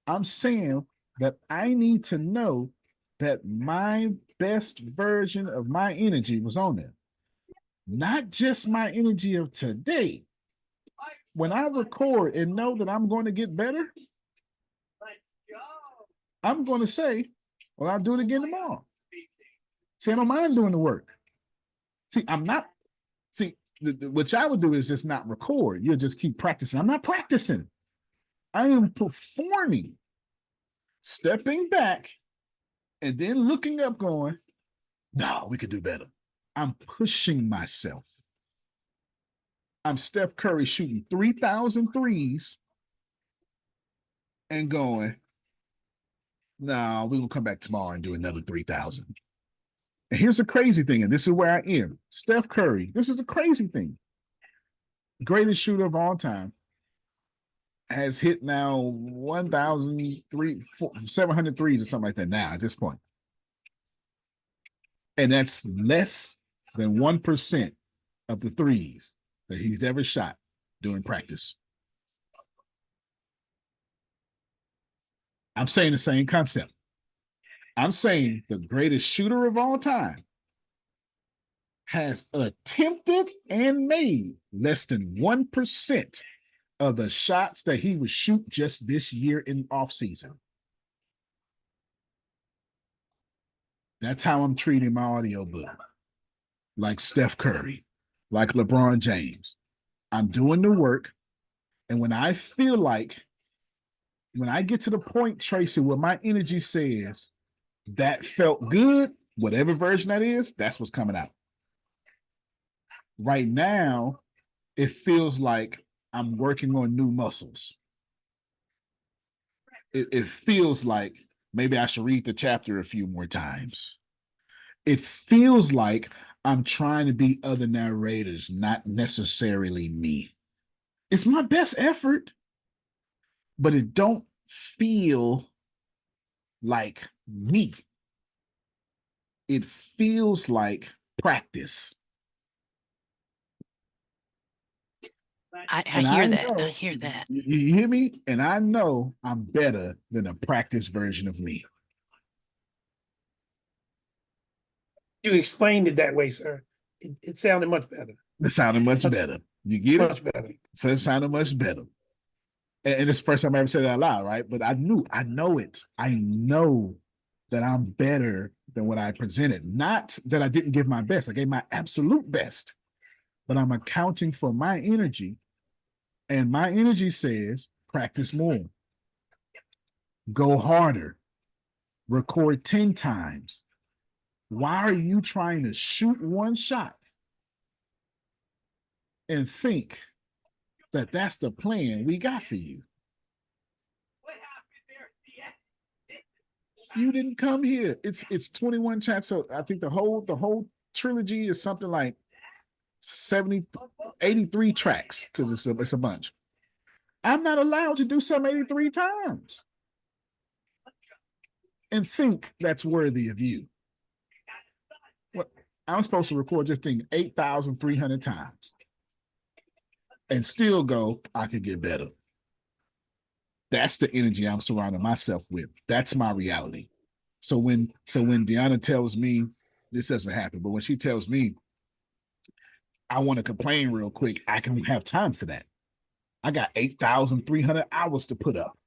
I'm saying that I need to know that my best version of my energy was on there. Not just my energy of today. When I record and know that I'm going to get better, I'm going to say, well, I'll do it again tomorrow. See, I don't mind doing the work. See, I'm not, see, what I would do is just not record. You'll just keep practicing. I'm not practicing. I am performing, stepping back, and then looking up going, no, we could do better. I'm pushing myself. I'm Steph Curry shooting 3,000 threes and going, no, we're going to come back tomorrow and do another 3,000. And here's the crazy thing, and this is where I am. Steph Curry, this is the crazy thing. Greatest shooter of all time, has hit now 1,700 threes or something like that now at this point. And that's less than 1% of the threes that he's ever shot during practice. I'm saying the same concept. I'm saying the greatest shooter of all time has attempted and made less than 1% of the shots that he would shoot just this year in off season. That's how I'm treating my audiobook. Like Steph Curry, like LeBron James. I'm doing the work. And when I feel like, when I get to the point, Tracy, where my energy says that felt good, whatever version that is, that's what's coming out. Right now, it feels like I'm working on new muscles. It feels like maybe I should read the chapter a few more times. It feels like I'm trying to be other narrators, not necessarily me. It's my best effort, but it don't feel like me. It feels like practice. I hear that. Know, I hear that. You hear me? And I know I'm better than a practice version of me. You explained it that way, sir. It sounded much better. It sounded much better. You get much it? Much better. So it sounded much better. And it's the first time I ever said that out loud, right? But I know it. I know that I'm better than what I presented. Not that I didn't give my best. I gave my absolute best. But I'm accounting for my energy. And my energy says, practice more. Go harder. Record 10 times. Why are you trying to shoot one shot and think that that's the plan we got for you? You didn't come here. It's 21 chapters. So I think the whole trilogy is something like 83 tracks, because it's a bunch. I'm not allowed to do some 83 times and think that's worthy of you. Well, I'm supposed to record this thing 8,300 times and still go, I could get better. That's the energy I'm surrounding myself with. That's my reality. So when Deanna tells me, this doesn't happen, but when she tells me I want to complain real quick, I can have time for that. I got 8,300 hours to put up.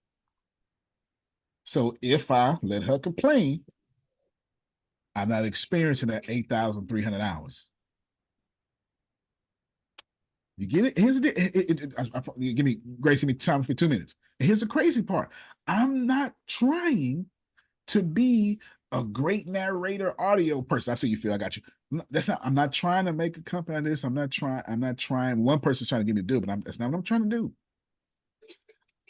So if I let her complain, I'm not experiencing that 8,300 hours. You get it? Here's give me time for 2 minutes. And here's the crazy part. I'm not trying to be a great narrator audio person. I see you, Phil. I got you. That's not. I'm not trying to make a company out of this. I'm not trying. One person's trying to get me to do, it, but that's not what I'm trying to do.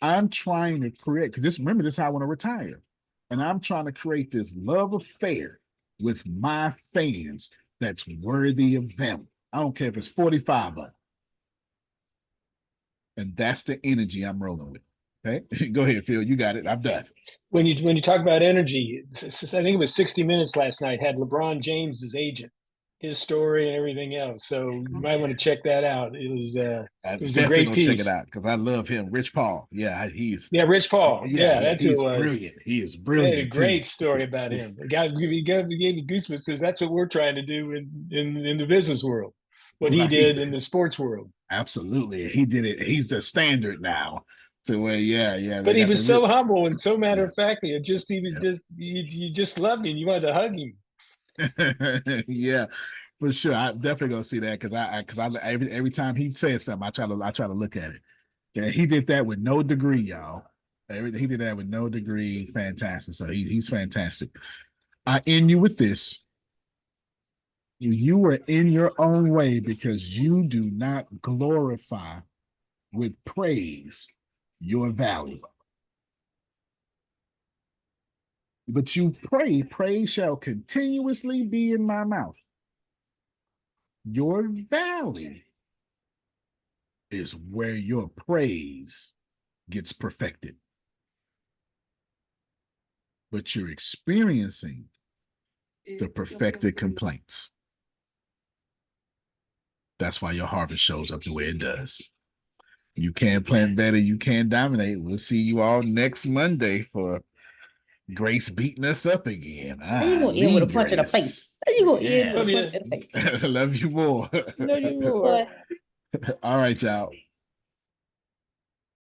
I'm trying to create, because remember, this is how I want to retire. And I'm trying to create this love affair with my fans that's worthy of them. I don't care if it's 45 of them. And that's the energy I'm rolling with. Okay. Go ahead, Phil. You got it. I'm done. When you talk about energy, I think it was 60 Minutes last night had LeBron James as agent, his story and everything else. So you might want to check that out. It was a great piece. Check it out because I love him. Rich Paul. Yeah, Rich Paul. Yeah, that's who it was. Brilliant. He is brilliant. They had a great story about him. It gave me goosebumps because that's what we're trying to do in the business world. What he did in the sports world. Absolutely. He did it. He's the standard now. To where, yeah. But he was so humble and so matter of factly. You just loved him. You wanted to hug him. Yeah, for sure. I'm definitely gonna see that because every time he says something, I try to look at it. Yeah, he did that with no degree, y'all. He did that with no degree. Fantastic. So he's fantastic. I end you with this. You are in your own way because you do not glorify with praise your value. But you pray, praise shall continuously be in my mouth. Your value is where your praise gets perfected. But you're experiencing the perfected complaints. That's why your harvest shows up the way it does. You can plant better. You can dominate. We'll see you all next Monday for Grace beating us up again. How you gonna end with a punch in the face? How you gonna end with a punch in the face? Love you more. Love you more. All right, y'all.